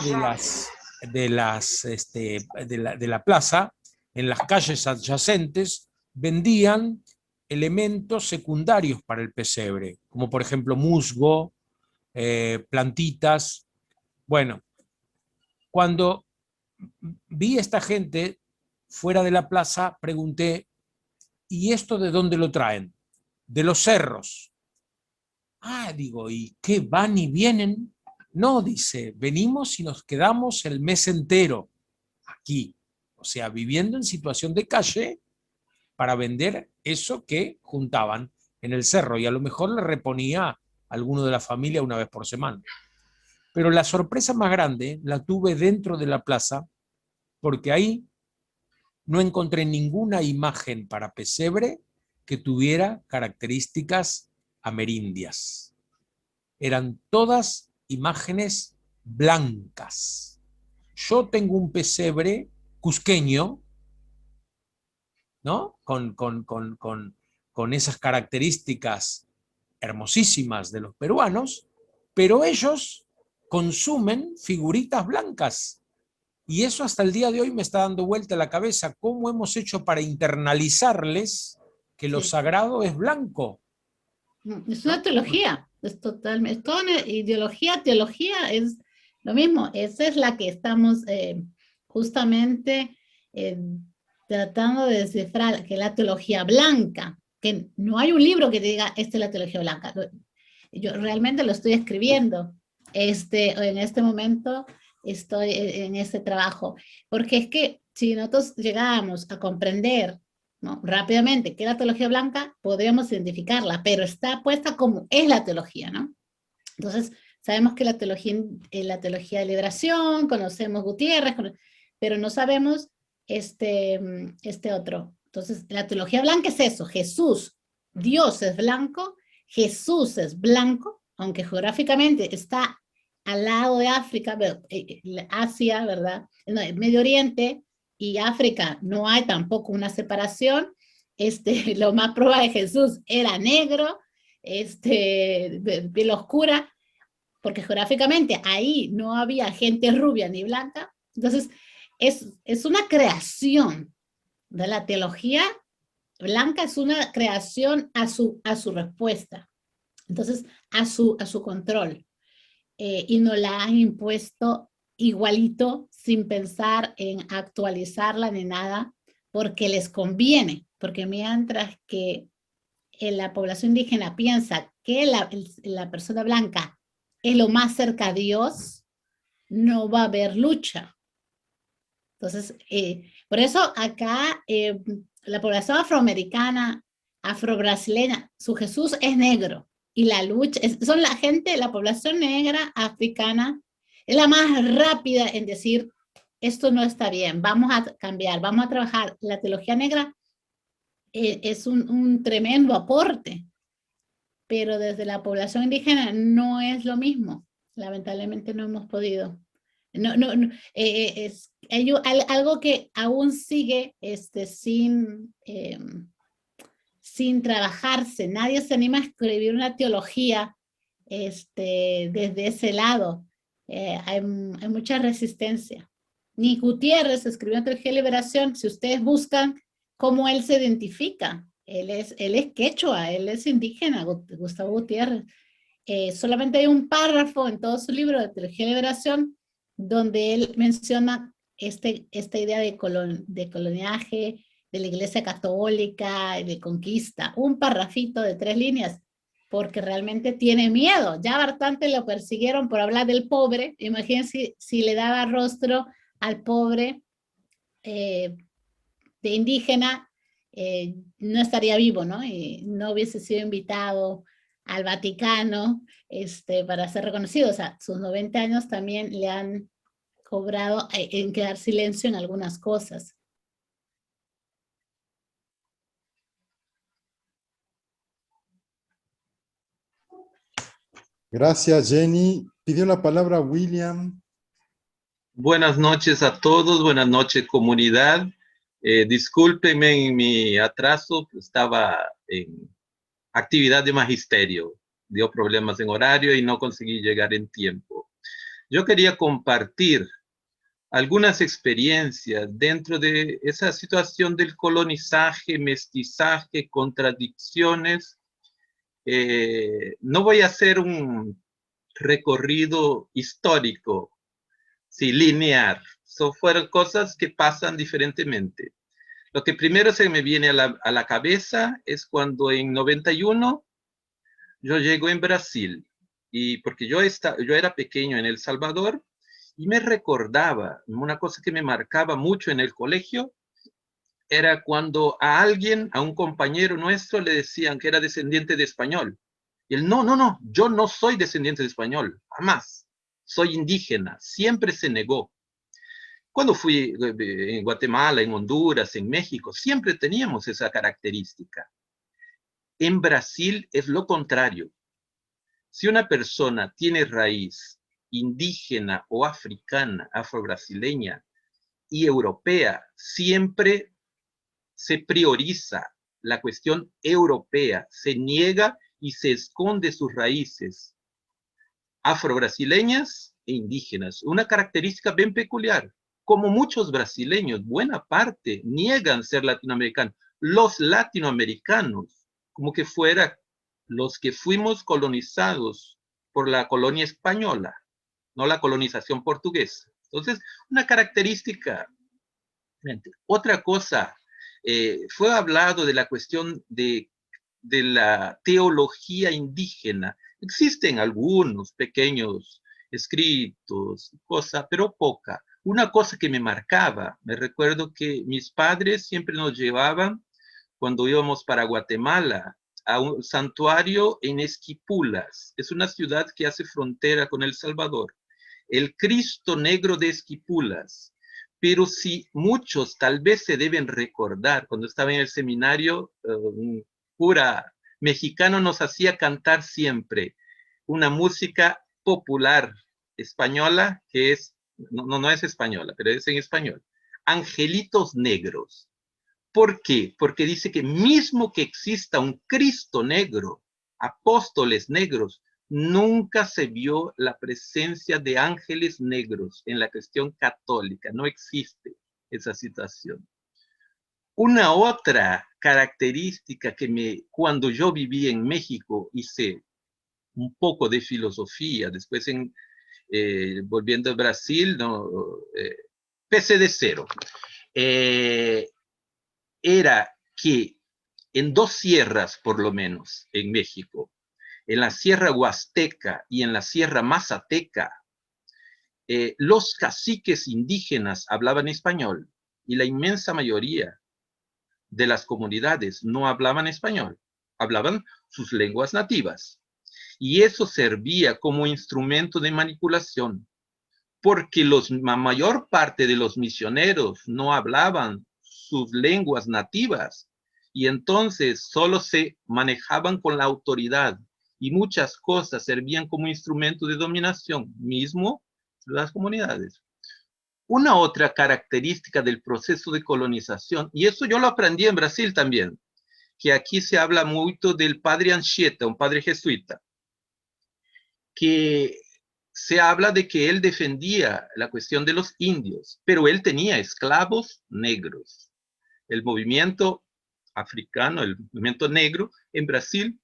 de la plaza, en las calles adyacentes, vendían elementos secundarios para el pesebre, como por ejemplo musgo, plantitas. Bueno, cuando vi a esta gente fuera de la plaza, pregunté, ¿y esto de dónde lo traen? De los cerros. Ah, digo, ¿y qué van y vienen? No, dice, venimos y nos quedamos el mes entero aquí. O sea, viviendo en situación de calle para vender eso que juntaban en el cerro, y a lo mejor le reponía a alguno de la familia una vez por semana. Pero la sorpresa más grande la tuve dentro de la plaza, porque ahí no encontré ninguna imagen para pesebre que tuviera características amerindias. Eran todas imágenes blancas. Yo tengo un pesebre cusqueño, ¿no? Con esas características hermosísimas de los peruanos, pero ellos consumen figuritas blancas. Y eso hasta el día de hoy me está dando vuelta la cabeza. ¿Cómo hemos hecho para internalizarles que lo sagrado es blanco? Es una teología, es totalmente, es toda una ideología, teología es lo mismo. Esa es la que estamos justamente tratando de descifrar, que es la teología blanca, que no hay un libro que te diga, esta es la teología blanca. Yo realmente lo estoy escribiendo, en este momento estoy en este trabajo, porque es que si nosotros llegamos a comprender, ¿no?, rápidamente qué es la teología blanca, podríamos identificarla, pero está puesta como es la teología, ¿no? Entonces, sabemos que la teología de liberación, conocemos Gutiérrez, pero no sabemos este otro. Entonces, la teología blanca es eso, Jesús, Dios es blanco, Jesús es blanco, aunque geográficamente está al lado de África, Asia, ¿verdad? No, Medio Oriente y África no hay tampoco una separación. Lo más probable, Jesús era negro, de piel oscura, porque geográficamente ahí no había gente rubia ni blanca. Entonces, es una creación de la teología blanca, es una creación a su respuesta. Entonces, a su control. Y nos la han impuesto igualito, sin pensar en actualizarla ni nada, porque les conviene, porque mientras que la población indígena piensa que la persona blanca es lo más cerca a Dios, no va a haber lucha. Entonces, por eso acá la población afroamericana, afrobrasileña, su Jesús es negro. Y la lucha, son la gente, la población negra africana, es la más rápida en decir, esto no está bien, vamos a cambiar, vamos a trabajar. La teología negra es un tremendo aporte, pero desde la población indígena no es lo mismo. lamentablemente no hemos podido. Algo que aún sigue sin trabajarse. Nadie se anima a escribir una teología desde ese lado. Hay mucha resistencia. Ni Gutiérrez escribió en Teología de Liberación. Si ustedes buscan cómo él se identifica, él es quechua, él es indígena, Gustavo Gutiérrez. Solamente hay un párrafo en todo su libro de Teología de Liberación donde él menciona esta idea de coloniaje, de la Iglesia Católica, de conquista. Un parrafito de 3 líneas, porque realmente tiene miedo. Ya bastante lo persiguieron por hablar del pobre. Imagínense si le daba rostro al pobre de indígena, no estaría vivo, ¿no? Y no hubiese sido invitado al Vaticano para ser reconocido. O sea, sus 90 años también le han cobrado en quedar silencio en algunas cosas. Gracias, Jenny. Pidió la palabra William. Buenas noches a todos, buenas noches comunidad. Discúlpenme en mi atraso, estaba en actividad de magisterio, dio problemas en horario y no conseguí llegar en tiempo. Yo quería compartir algunas experiencias dentro de esa situación del colonizaje, mestizaje, contradicciones. No voy a hacer un recorrido histórico, sí, lineal. Fueron cosas que pasan diferentemente. Lo que primero se me viene a la cabeza es cuando en 91 yo llego en Brasil, y porque yo era pequeño en El Salvador, y me recordaba, una cosa que me marcaba mucho en el colegio, era cuando a alguien, a un compañero nuestro, le decían que era descendiente de español. Y él, no, yo no soy descendiente de español, jamás. Soy indígena, siempre se negó. Cuando fui en Guatemala, en Honduras, en México, siempre teníamos esa característica. En Brasil es lo contrario. Si una persona tiene raíz indígena o africana, afrobrasileña y europea, siempre se prioriza la cuestión europea, se niega y se esconde sus raíces afrobrasileñas e indígenas. Una característica bien peculiar. Como muchos brasileños, buena parte niegan ser latinoamericanos. Los latinoamericanos, como que fuera los que fuimos colonizados por la colonia española, no la colonización portuguesa. Entonces, una característica. Otra cosa, fue hablado de la cuestión de la teología indígena. Existen algunos pequeños escritos, pero poca. Una cosa que me marcaba, me recuerdo que mis padres siempre nos llevaban, cuando íbamos para Guatemala, a un santuario en Esquipulas. Es una ciudad que hace frontera con El Salvador. El Cristo Negro de Esquipulas. Pero si muchos tal vez se deben recordar, cuando estaba en el seminario, un cura mexicano nos hacía cantar siempre una música popular española, que es, no es española, pero es en español, Angelitos Negros. ¿Por qué? Porque dice que mismo que exista un Cristo negro, apóstoles negros, nunca se vio la presencia de ángeles negros en la cuestión católica. No existe esa situación. Una otra característica cuando yo viví en México, hice un poco de filosofía, después volviendo a Brasil, empecé de cero. Era que en 2 sierras, por lo menos, en México, en la Sierra Huasteca y en la Sierra Mazateca, los caciques indígenas hablaban español y la inmensa mayoría de las comunidades no hablaban español, hablaban sus lenguas nativas. Y eso servía como instrumento de manipulación, porque la mayor parte de los misioneros no hablaban sus lenguas nativas y entonces solo se manejaban con la autoridad y muchas cosas servían como instrumento de dominación, mismo las comunidades. Una otra característica del proceso de colonización, y eso yo lo aprendí en Brasil también, que aquí se habla mucho del padre Anchieta, un padre jesuita, que se habla de que él defendía la cuestión de los indios, pero él tenía esclavos negros. El movimiento africano, el movimiento negro en Brasil,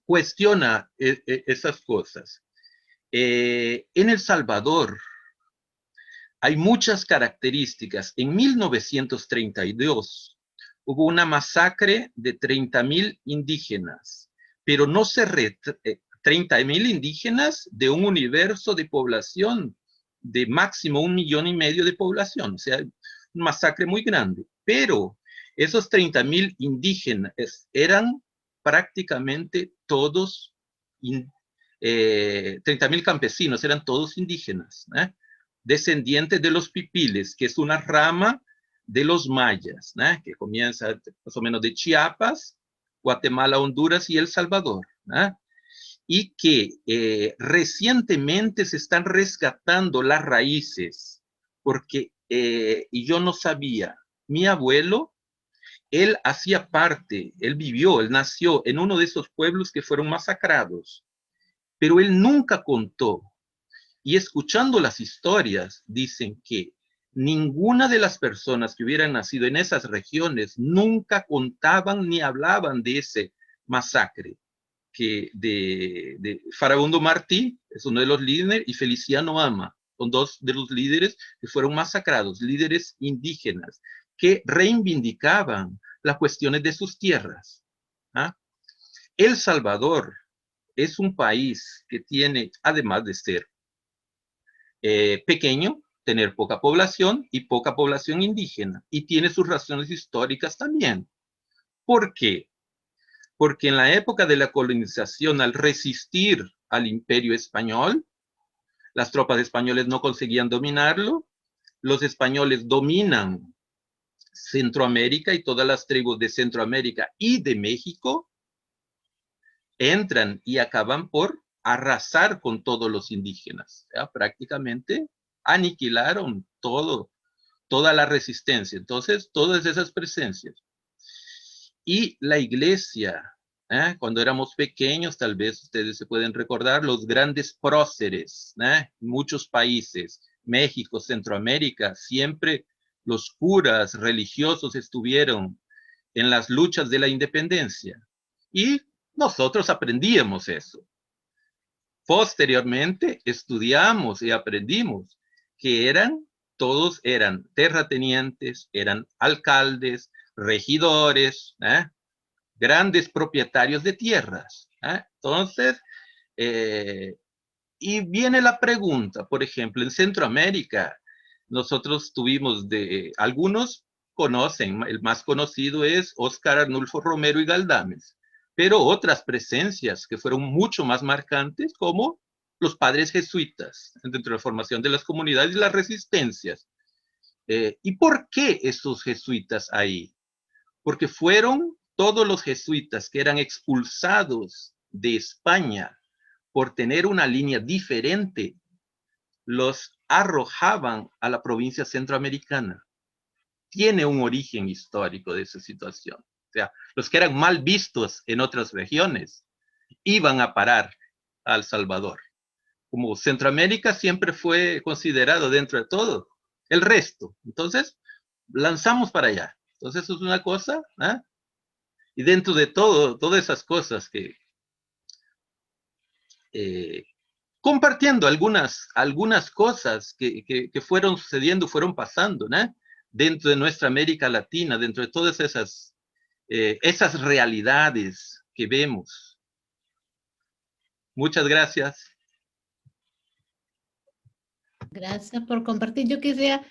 cuestiona esas cosas. En El Salvador hay muchas características. En 1932 hubo una masacre de 30.000 indígenas, pero no se 30.000 indígenas de un universo de población de máximo 1,5 millones de población, o sea, un masacre muy grande. Pero esos 30.000 indígenas eran prácticamente todos, 30.000 campesinos, eran todos indígenas, descendientes de los pipiles, que es una rama de los mayas, que comienza más o menos de Chiapas, Guatemala, Honduras y El Salvador, y que recientemente se están rescatando las raíces, porque, y yo no sabía, mi abuelo, él hacía parte, él vivió, él nació en uno de esos pueblos que fueron masacrados, pero él nunca contó. Y escuchando las historias, dicen que ninguna de las personas que hubieran nacido en esas regiones nunca contaban ni hablaban de ese masacre, que de Farabundo Martí, es uno de los líderes, y Feliciano Ama, son dos de los líderes que fueron masacrados, líderes indígenas, que reivindicaban las cuestiones de sus tierras. El Salvador es un país que tiene, además de ser pequeño, tener poca población y poca población indígena, y tiene sus razones históricas también. ¿Por qué? Porque en la época de la colonización, al resistir al imperio español, las tropas españolas no conseguían dominarlo, los españoles dominan Centroamérica y todas las tribus de Centroamérica y de México, entran y acaban por arrasar con todos los indígenas, prácticamente aniquilaron toda la resistencia. Entonces, todas esas presencias. Y la iglesia, cuando éramos pequeños, tal vez ustedes se pueden recordar, los grandes próceres, muchos países, México, Centroamérica, siempre los curas religiosos estuvieron en las luchas de la independencia. Y nosotros aprendíamos eso. Posteriormente estudiamos y aprendimos que todos eran terratenientes, eran alcaldes, regidores, grandes propietarios de tierras. Entonces, y viene la pregunta, por ejemplo, en Centroamérica, nosotros tuvimos algunos conocen, el más conocido es Óscar Arnulfo Romero y Galdames, pero otras presencias que fueron mucho más marcantes, como los padres jesuitas, dentro de la formación de las comunidades y las resistencias. ¿Y por qué esos jesuitas ahí? Porque fueron todos los jesuitas que eran expulsados de España por tener una línea diferente, los arrojaban a la provincia centroamericana. Tiene un origen histórico de esa situación. O sea, los que eran mal vistos en otras regiones iban a parar a El Salvador. Como Centroamérica siempre fue considerado dentro de todo el resto. Entonces, lanzamos para allá. Entonces, eso es una cosa, y dentro de todas esas cosas que compartiendo algunas cosas que fueron sucediendo, fueron pasando, dentro de nuestra América Latina, dentro de todas esas realidades que vemos. Muchas gracias. Gracias por compartir. Yo quisiera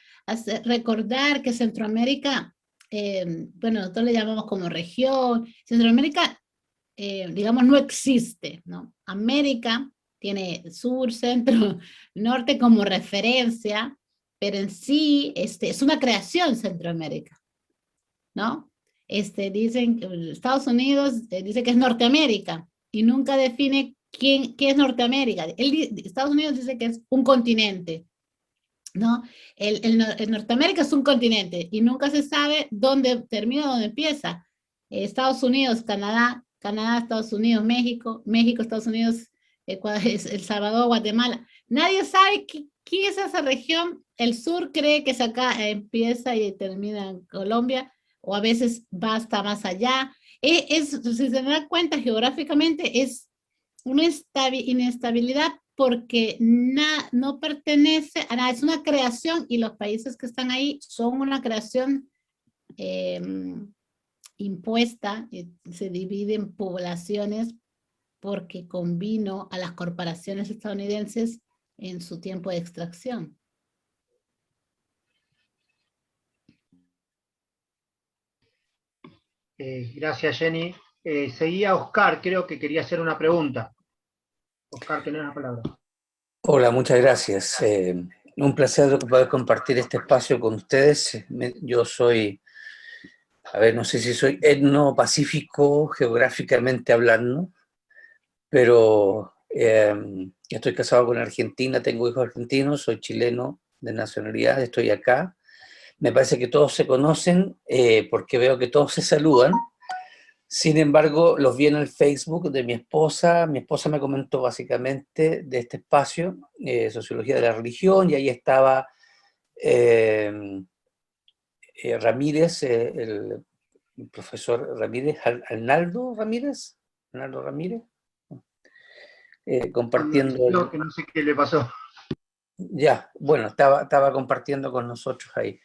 recordar que Centroamérica, bueno, nosotros le llamamos como región, Centroamérica, digamos, no existe, ¿no? América tiene sur, centro, norte como referencia, pero en sí es una creación Centroamérica, ¿no? Dicen que Estados Unidos dice que es Norteamérica, y nunca define qué es Norteamérica. Estados Unidos dice que es un continente, ¿no? Norteamérica es un continente y nunca se sabe dónde termina, dónde empieza. Estados Unidos, Canadá, Canadá, Estados Unidos, México, México, Estados Unidos, El Salvador, Guatemala. Nadie sabe qué es esa región. El sur cree que acá empieza y termina en Colombia, o a veces va hasta más allá. Si se dan cuenta, geográficamente es una inestabilidad porque no pertenece a nada, es una creación, y los países que están ahí son una creación impuesta, se divide en poblaciones porque convino a las corporaciones estadounidenses en su tiempo de extracción. Gracias, Jenny. Seguía Oscar, creo que quería hacer una pregunta. Oscar, tenés la palabra. Hola, muchas gracias. Un placer poder compartir este espacio con ustedes. Yo soy, a ver, no sé si soy etno-pacífico geográficamente hablando, pero estoy casado con Argentina, tengo hijos argentinos, soy chileno de nacionalidad, estoy acá. Me parece que todos se conocen porque veo que todos se saludan. Sin embargo, los vi en el Facebook de mi esposa. Mi esposa me comentó básicamente de este espacio, Sociología de la Religión, y ahí estaba Ramírez, el profesor Ramírez, Arnaldo Ramírez, compartiendo. Que no sé qué le pasó. Ya, bueno, estaba compartiendo con nosotros ahí.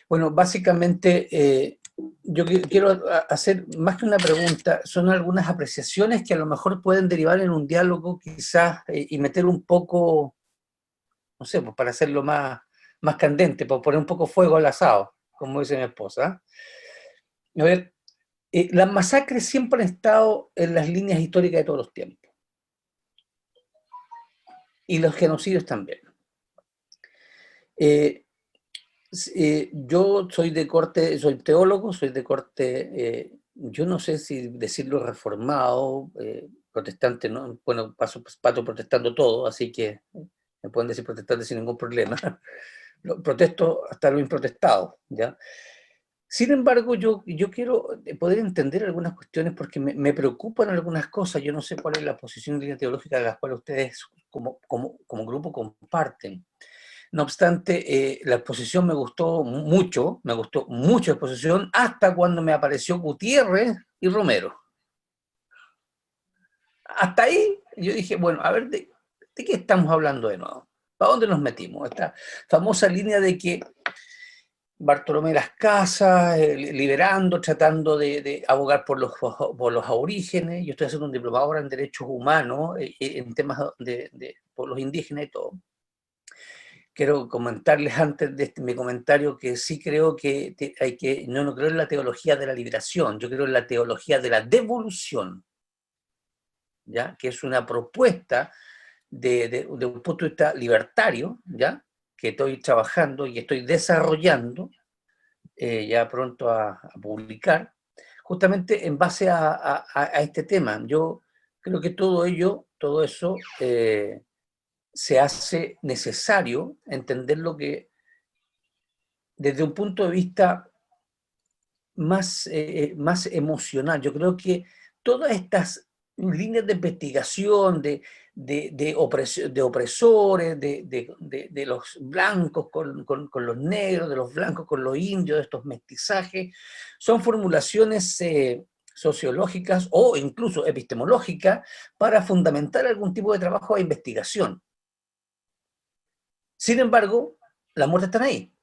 Bueno, básicamente yo quiero hacer más que una pregunta, son algunas apreciaciones que a lo mejor pueden derivar en un diálogo quizás y meter un poco, no sé, pues para hacerlo más candente, para poner un poco fuego al asado, como dice mi esposa. A ver, las masacres siempre han estado en las líneas históricas de todos los tiempos. Y los genocidios también. Yo soy de corte, soy teólogo, soy de corte, yo no sé si decirlo reformado, protestante, ¿no? Bueno, paso protestando todo, así que me pueden decir protestante sin ningún problema. Protesto hasta lo improtestado, ¿ya? Sin embargo, yo quiero poder entender algunas cuestiones porque me preocupan algunas cosas. Yo no sé cuál es la posición de línea teológica de la cual ustedes como grupo comparten. No obstante, la exposición me gustó mucho la exposición, hasta cuando me apareció Gutiérrez y Romero. Hasta ahí yo dije, bueno, a ver, ¿de qué estamos hablando de nuevo? ¿Para dónde nos metimos? Esta famosa línea de que Bartolomé Las Casas, liberando, tratando de abogar por los aborígenes. Yo estoy haciendo un diplomado ahora en derechos humanos, en temas por los indígenas y todo. Quiero comentarles antes de mi comentario que sí creo que no creo en la teología de la liberación, yo creo en la teología de la devolución, ¿ya? Que es una propuesta de un punto de vista libertario, ¿ya? Que estoy trabajando y estoy desarrollando, ya pronto a publicar, justamente en base a este tema. Yo creo que todo eso se hace necesario entender lo que, desde un punto de vista más emocional, yo creo que todas estas líneas de investigación, de opresores, de los blancos con los negros, de los blancos con los indios, de estos mestizajes, son formulaciones sociológicas o incluso epistemológicas para fundamentar algún tipo de trabajo de investigación. Sin embargo, las muertes están ahí,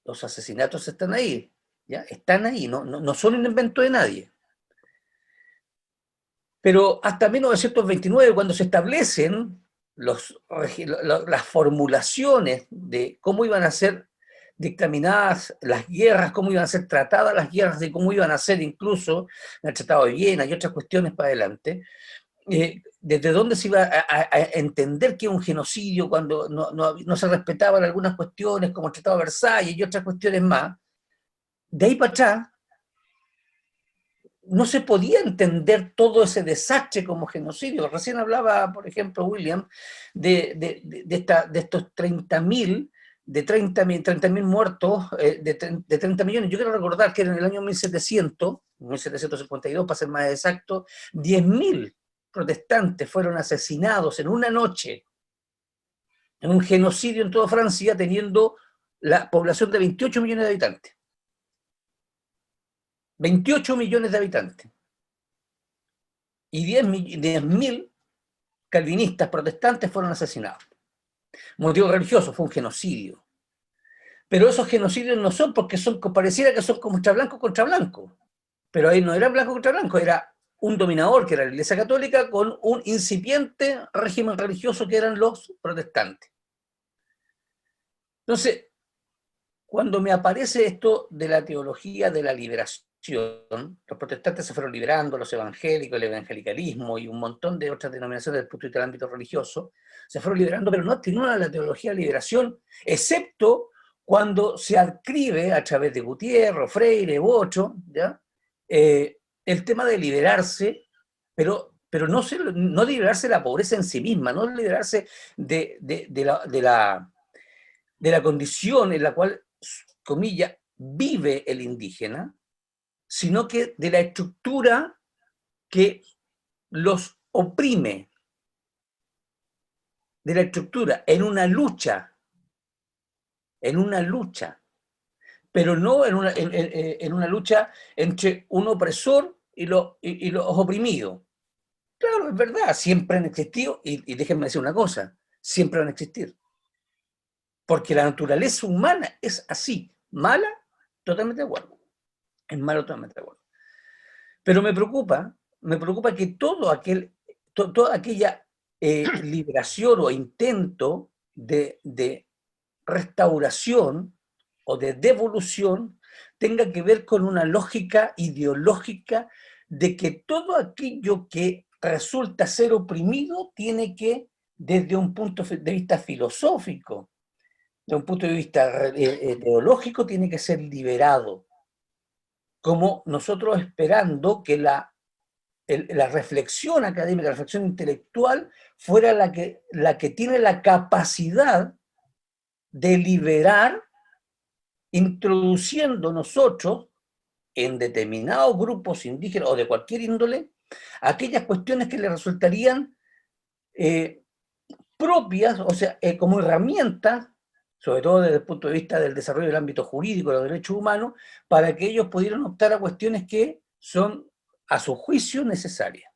los asesinatos están ahí, ¿ya? Están ahí, no son un invento de nadie. Pero hasta 1929, cuando se establecen las formulaciones de cómo iban a ser dictaminadas las guerras, cómo iban a ser tratadas las guerras y cómo iban a ser incluso el Tratado de Viena y otras cuestiones para adelante, desde dónde se iba a entender que un genocidio cuando no se respetaban algunas cuestiones como el Tratado de Versalles y otras cuestiones más, de ahí para atrás no se podía entender todo ese desastre como genocidio. Recién hablaba, por ejemplo, William, de estos 30.000, de 30.000 muertos, de 30 millones. Yo quiero recordar que en el año 1752, para ser más exacto, 10.000 protestantes fueron asesinados en una noche, en un genocidio en toda Francia, teniendo la población de 28 millones de habitantes. 28 millones de habitantes. Y 10.000 calvinistas protestantes fueron asesinados. Motivo religioso, fue un genocidio. Pero esos genocidios no son porque pareciera que son contra blanco. Pero ahí no era blanco contra blanco, era un dominador, que era la Iglesia Católica, con un incipiente régimen religioso que eran los protestantes. Entonces, cuando me aparece esto de la teología de la liberación, los protestantes se fueron liberando, los evangélicos, el evangelicalismo y un montón de otras denominaciones desde el punto de vista del ámbito religioso, se fueron liberando, pero no atenuan la teología de liberación, excepto cuando se adscribe a través de Gutiérrez, Freire, Bocho, ¿ya? El tema de liberarse, pero no de liberarse de la pobreza en sí misma, no de liberarse de la condición en la cual, comilla, vive el indígena, sino que de la estructura que los oprime, de la estructura en una lucha, pero no en una lucha entre un opresor y los oprimidos. Claro, es verdad, siempre han existido, y déjenme decir una cosa, siempre van a existir. Porque la naturaleza humana es así, mala, totalmente de acuerdo. Es malo, totalmente de acuerdo. Pero me preocupa que toda aquella liberación o intento de restauración o de devolución tenga que ver con una lógica ideológica de que todo aquello que resulta ser oprimido tiene que, desde un punto de vista filosófico, de un punto de vista teológico, tiene que ser liberado. Como nosotros esperando que la reflexión académica, la reflexión intelectual, fuera la que tiene la capacidad de liberar, introduciendo nosotros en determinados grupos indígenas o de cualquier índole, aquellas cuestiones que le resultarían propias, o sea, como herramientas, sobre todo desde el punto de vista del desarrollo del ámbito jurídico de los derechos humanos, para que ellos pudieran optar a cuestiones que son, a su juicio, necesarias.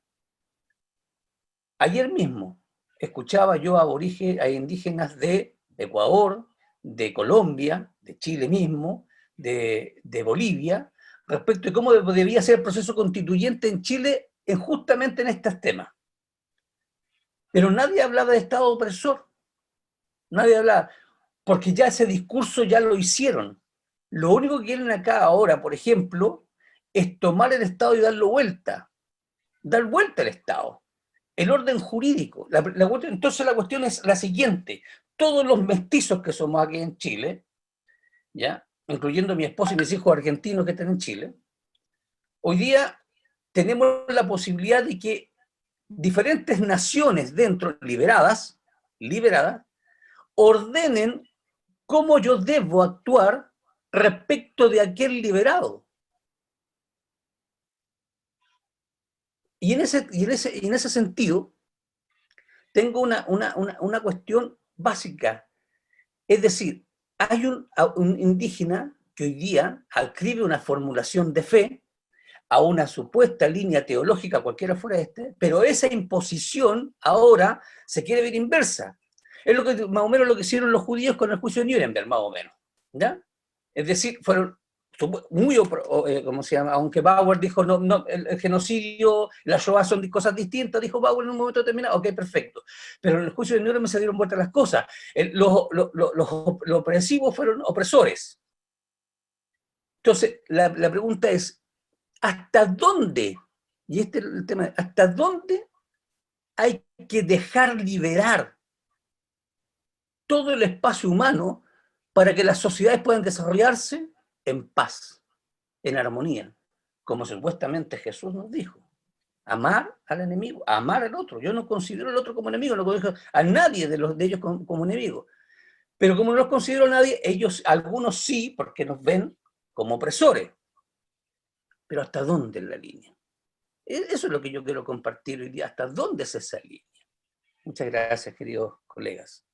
Ayer mismo escuchaba yo a indígenas de Ecuador, de Colombia, de Chile mismo, de Bolivia, respecto de cómo debía ser el proceso constituyente en Chile justamente en estos temas. Pero nadie hablaba de Estado opresor, nadie hablaba, porque ya ese discurso ya lo hicieron. Lo único que quieren acá ahora, por ejemplo, es tomar el Estado y darlo vuelta, dar vuelta al Estado. El orden jurídico. Entonces la cuestión es la siguiente: todos los mestizos que somos aquí en Chile, ¿ya?, incluyendo mi esposa y mis hijos argentinos que están en Chile, hoy día tenemos la posibilidad de que diferentes naciones liberadas, ordenen cómo yo debo actuar respecto de aquel liberado. Y en ese sentido, tengo una cuestión básica. Es decir, hay un indígena que hoy día adscribe una formulación de fe a una supuesta línea teológica, cualquiera fuera pero esa imposición ahora se quiere ver inversa. Es más o menos lo que hicieron los judíos con el juicio de Nuremberg, más o menos, ¿ya? Es decir, fueron muy, ¿cómo se llama? Aunque Bauer dijo, no, el genocidio, la Shoah son cosas distintas, dijo Bauer en un momento determinado, ok, perfecto. Pero en el juicio de Nuremberg se dieron vueltas las cosas. Los opresivos fueron opresores. Entonces, la pregunta es, ¿hasta dónde? Y este es el tema, ¿hasta dónde hay que dejar liberar todo el espacio humano para que las sociedades puedan desarrollarse en paz, en armonía? como supuestamente Jesús nos dijo. Amar al enemigo, amar al otro. Yo no considero al otro como enemigo, no considero a nadie de ellos como enemigo. Pero como no los considero a nadie, ellos, algunos sí, porque nos ven como opresores. Pero ¿hasta dónde es la línea? Eso es lo que yo quiero compartir hoy día. ¿Hasta dónde es esa línea? Muchas gracias, queridos colegas.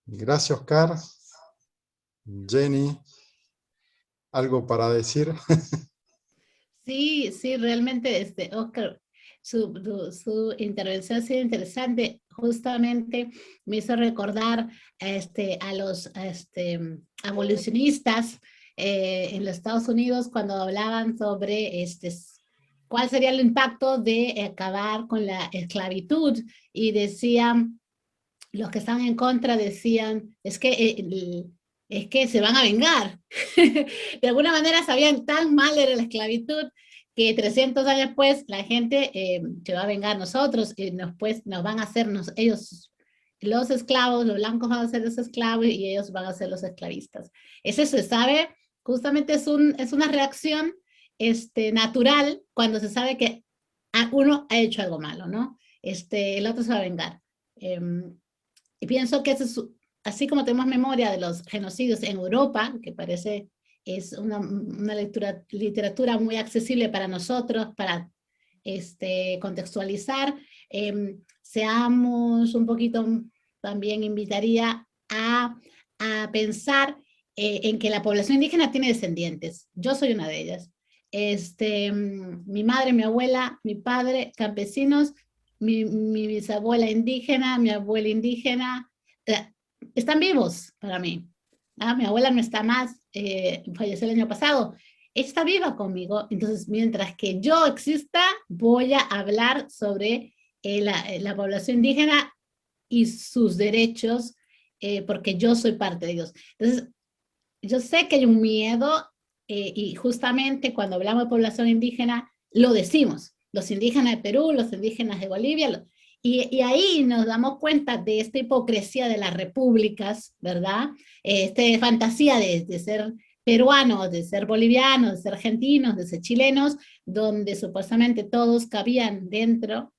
Gracias, Oscar. Jenny, ¿algo para decir? Sí, sí, realmente, Oscar, su intervención ha sido interesante. Justamente me hizo recordar a los abolicionistas en los Estados Unidos cuando hablaban sobre cuál sería el impacto de acabar con la esclavitud, y decían, los que están en contra decían, es que se van a vengar. De alguna manera sabían tan mal era la esclavitud que 300 años después la gente se va a vengar nosotros, y nos van a hacernos ellos los esclavos, los blancos van a ser los esclavos y ellos van a ser los esclavistas. Eso se sabe, justamente es una reacción natural cuando se sabe que uno ha hecho algo malo, ¿no? El otro se va a vengar. Y pienso que eso es, así como tenemos memoria de los genocidios en Europa, que parece es una literatura muy accesible para nosotros, para contextualizar, seamos un poquito, también invitaría a pensar en que la población indígena tiene descendientes. Yo soy una de ellas. Mi madre, mi abuela, mi padre, campesinos, mi bisabuela indígena, mi abuela indígena, están vivos para mí. Mi abuela no está más, falleció el año pasado, está viva conmigo. Entonces, mientras que yo exista, voy a hablar sobre la población indígena y sus derechos, porque yo soy parte de ellos. Entonces, yo sé que hay un miedo, y justamente cuando hablamos de población indígena, lo decimos. Los indígenas de Perú, los indígenas de Bolivia, y ahí nos damos cuenta de esta hipocresía de las repúblicas, ¿verdad? Fantasía de ser peruanos, de ser bolivianos, de ser argentinos, de ser chilenos, donde supuestamente todos cabían dentro,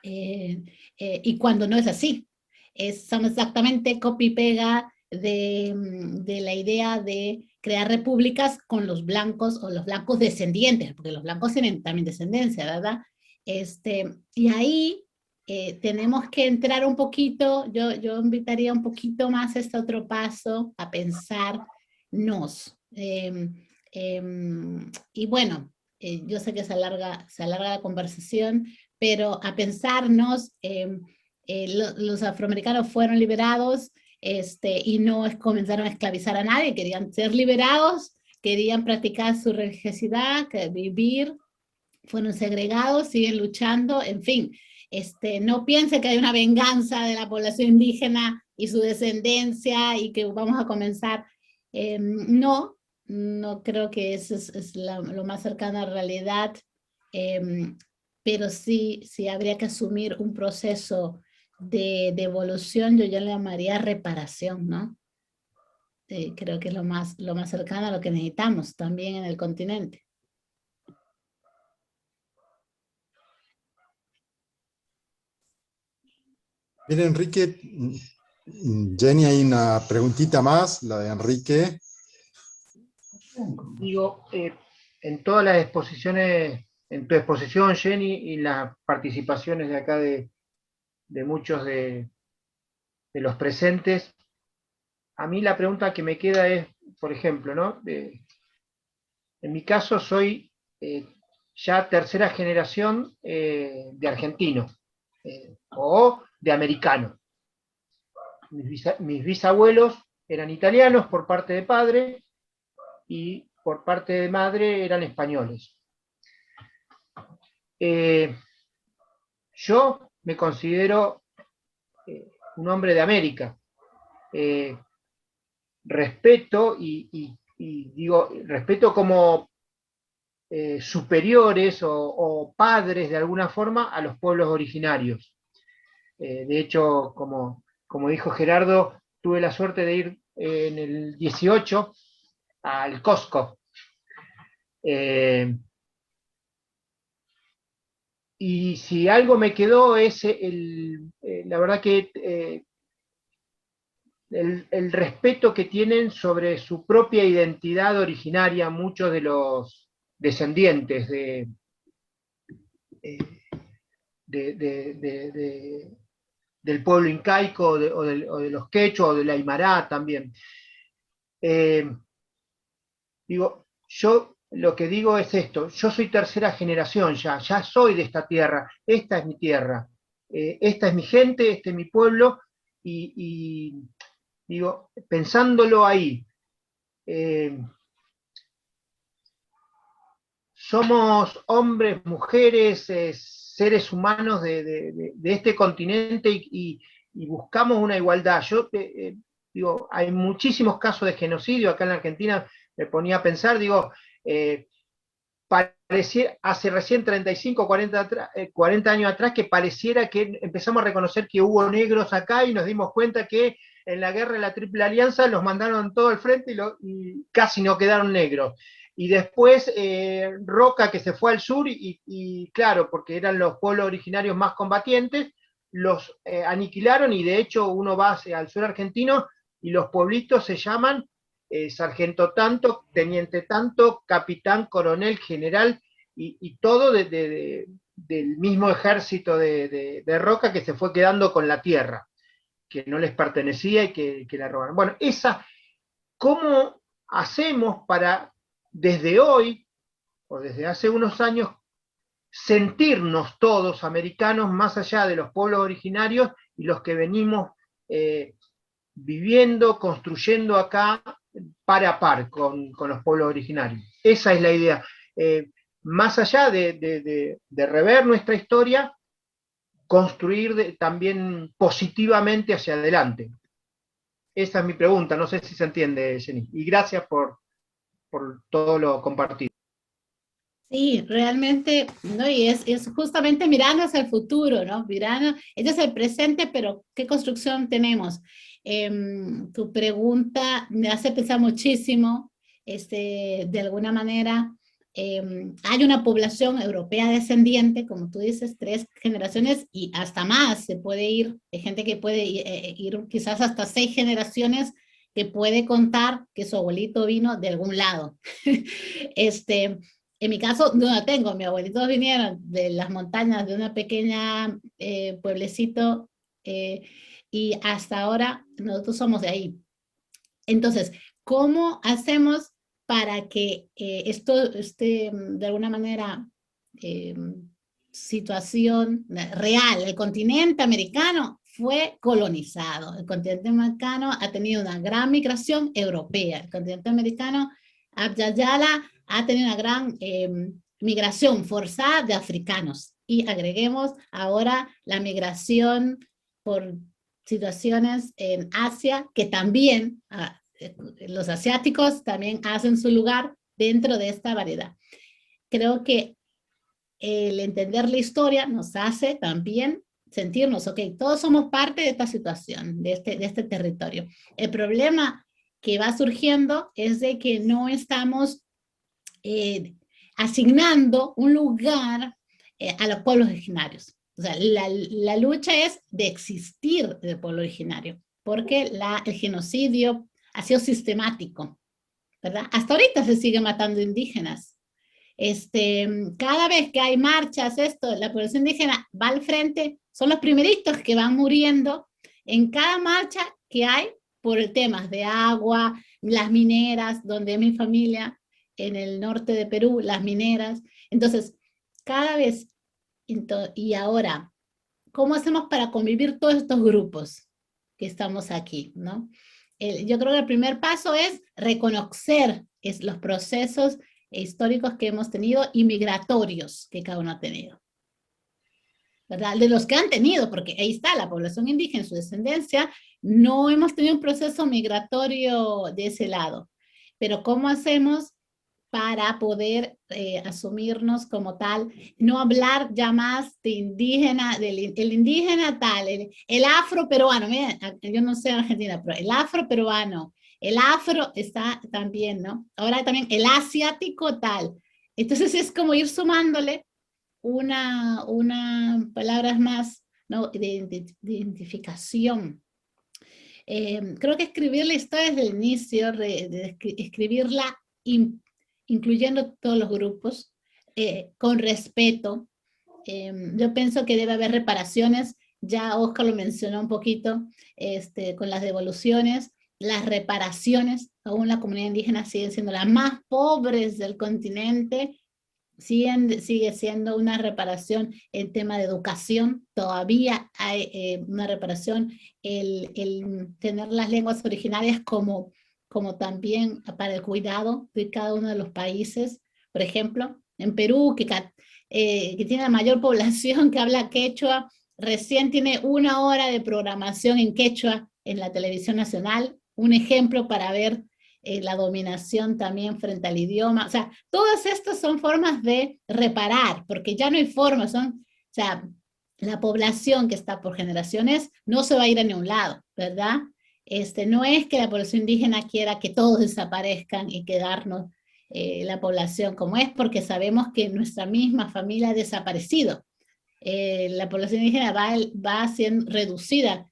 y cuando no es así. Son exactamente copy-pega de la idea de crear repúblicas con los blancos o los blancos descendientes, porque los blancos tienen también descendencia, ¿verdad? Y ahí tenemos que entrar un poquito, yo invitaría un poquito más este otro paso a pensarnos. Y bueno, yo sé que se alarga la conversación, pero a pensarnos, los afroamericanos fueron liberados, y no comenzaron a esclavizar a nadie, querían ser liberados, querían practicar su religiosidad, vivir, fueron segregados, siguen luchando, en fin. No piense que hay una venganza de la población indígena y su descendencia y que vamos a comenzar. No creo que eso es lo más cercano a la realidad, pero sí habría que asumir un proceso de evolución. Yo ya le llamaría reparación, ¿no? Creo que es lo más cercano a lo que necesitamos también en el continente. Bien, Enrique. Jenny, hay una preguntita más, la de Enrique. Digo, en todas las exposiciones, en tu exposición, Jenny, y las participaciones de acá de muchos de los presentes, a mí la pregunta que me queda es, por ejemplo, ¿no? En mi caso soy ya tercera generación de argentino, o de americano. Mis bisabuelos eran italianos por parte de padre, y por parte de madre eran españoles. Yo me considero un hombre de América. Respeto y digo, respeto como superiores o padres de alguna forma a los pueblos originarios. De hecho, como dijo Gerardo, tuve la suerte de ir en el 18 al Costco. Y si algo me quedó es la verdad que el respeto que tienen sobre su propia identidad originaria muchos de los descendientes del pueblo incaico o de los quechua o del aymara también. Digo, yo lo que digo es esto, yo soy tercera generación ya soy de esta tierra, esta es mi tierra, esta es mi gente, este es mi pueblo, y digo, pensándolo ahí, somos hombres, mujeres, seres humanos de este continente y buscamos una igualdad. Yo digo, hay muchísimos casos de genocidio acá en la Argentina, me ponía a pensar, digo, hace recién 35, 40 años atrás que pareciera que empezamos a reconocer que hubo negros acá y nos dimos cuenta que en la guerra de la Triple Alianza los mandaron todo al frente y casi no quedaron negros. Y después Roca, que se fue al sur, y claro, porque eran los pueblos originarios más combatientes, los aniquilaron, y de hecho uno va al sur argentino y los pueblitos se llaman sargento tanto, teniente tanto, capitán, coronel, general, y todo del mismo ejército de Roca, que se fue quedando con la tierra, que no les pertenecía y que la robaron. Bueno, ¿cómo hacemos para, desde hoy, o desde hace unos años, sentirnos todos americanos más allá de los pueblos originarios y los que venimos viviendo, construyendo acá par a par con los pueblos originarios? Esa es la idea. Más allá de rever nuestra historia, construir también positivamente hacia adelante. Esa es mi pregunta, no sé si se entiende, Jenny. Y gracias por todo lo compartido. Sí, realmente, ¿no? Y es justamente mirando hacia el futuro, ¿no? Mirando, este es el presente, pero ¿qué construcción tenemos? Tu pregunta me hace pensar muchísimo, de alguna manera, hay una población europea descendiente, como tú dices, 3 generaciones y hasta más, se puede ir, hay gente que puede ir quizás hasta 6 generaciones, que puede contar que su abuelito vino de algún lado. En mi caso, no la tengo. Mis abuelitos vinieron de las montañas de una pequeña pueblecito y hasta ahora nosotros somos de ahí. Entonces, ¿cómo hacemos para que esto esté de alguna manera situación real? El continente americano fue colonizado. El continente americano ha tenido una gran migración europea. El continente americano, Abya Yala, ha tenido una gran migración forzada de africanos. Y agreguemos ahora la migración por situaciones en Asia, que también los asiáticos también hacen su lugar dentro de esta variedad. Creo que el entender la historia nos hace también sentirnos, ok, todos somos parte de esta situación, de este territorio. El problema que va surgiendo es de que no estamos asignando un lugar a los pueblos originarios. O sea, la lucha es de existir del pueblo originario, porque el genocidio ha sido sistemático, ¿verdad? Hasta ahorita se sigue matando indígenas. Cada vez que hay marchas, la población indígena va al frente, son los primeritos que van muriendo en cada marcha que hay por temas de agua, las mineras, donde es mi familia, en el norte de Perú, las mineras. Entonces, cada vez, y ahora, ¿cómo hacemos para convivir todos estos grupos que estamos aquí, ¿no? Yo creo que el primer paso es reconocer los procesos históricos que hemos tenido y migratorios que cada uno ha tenido, ¿verdad? De los que han tenido, porque ahí está la población indígena, su descendencia, no hemos tenido un proceso migratorio de ese lado. Pero ¿cómo hacemos para poder asumirnos como tal, no hablar ya más de indígena, el indígena tal, el afroperuano, miren, yo no sé Argentina, pero el afroperuano, el afro está también, ¿no? Ahora también el asiático tal. Entonces es como ir sumándole una palabras más, ¿no? De identificación. Creo que escribir la historia desde el inicio, escribirla incluyendo todos los grupos, con respeto. Yo pienso que debe haber reparaciones, ya Oscar lo mencionó un poquito, con las devoluciones, las reparaciones, aún la comunidad indígena sigue siendo las más pobres del continente, sigue siendo una reparación en tema de educación, todavía hay una reparación, el tener las lenguas originarias como también para el cuidado de cada uno de los países. Por ejemplo, en Perú, que tiene la mayor población que habla quechua, recién tiene 1 hora de programación en quechua en la televisión nacional, un ejemplo para ver la dominación también frente al idioma. O sea, todas estas son formas de reparar, porque ya no hay forma, o sea, la población que está por generaciones no se va a ir a ningún lado, ¿verdad? No es que la población indígena quiera que todos desaparezcan y quedarnos la población como es, porque sabemos que nuestra misma familia ha desaparecido. La población indígena va siendo reducida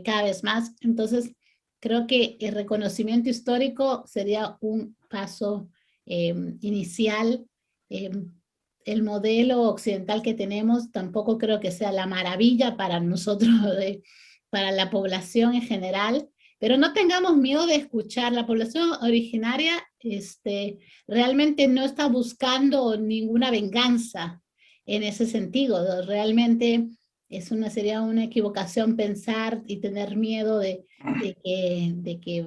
cada vez más. Entonces, creo que el reconocimiento histórico sería un paso inicial. El modelo occidental que tenemos tampoco creo que sea la maravilla para nosotros, para la población en general, pero no tengamos miedo de escuchar. La población originaria realmente no está buscando ninguna venganza en ese sentido. Realmente sería una equivocación pensar y tener miedo de que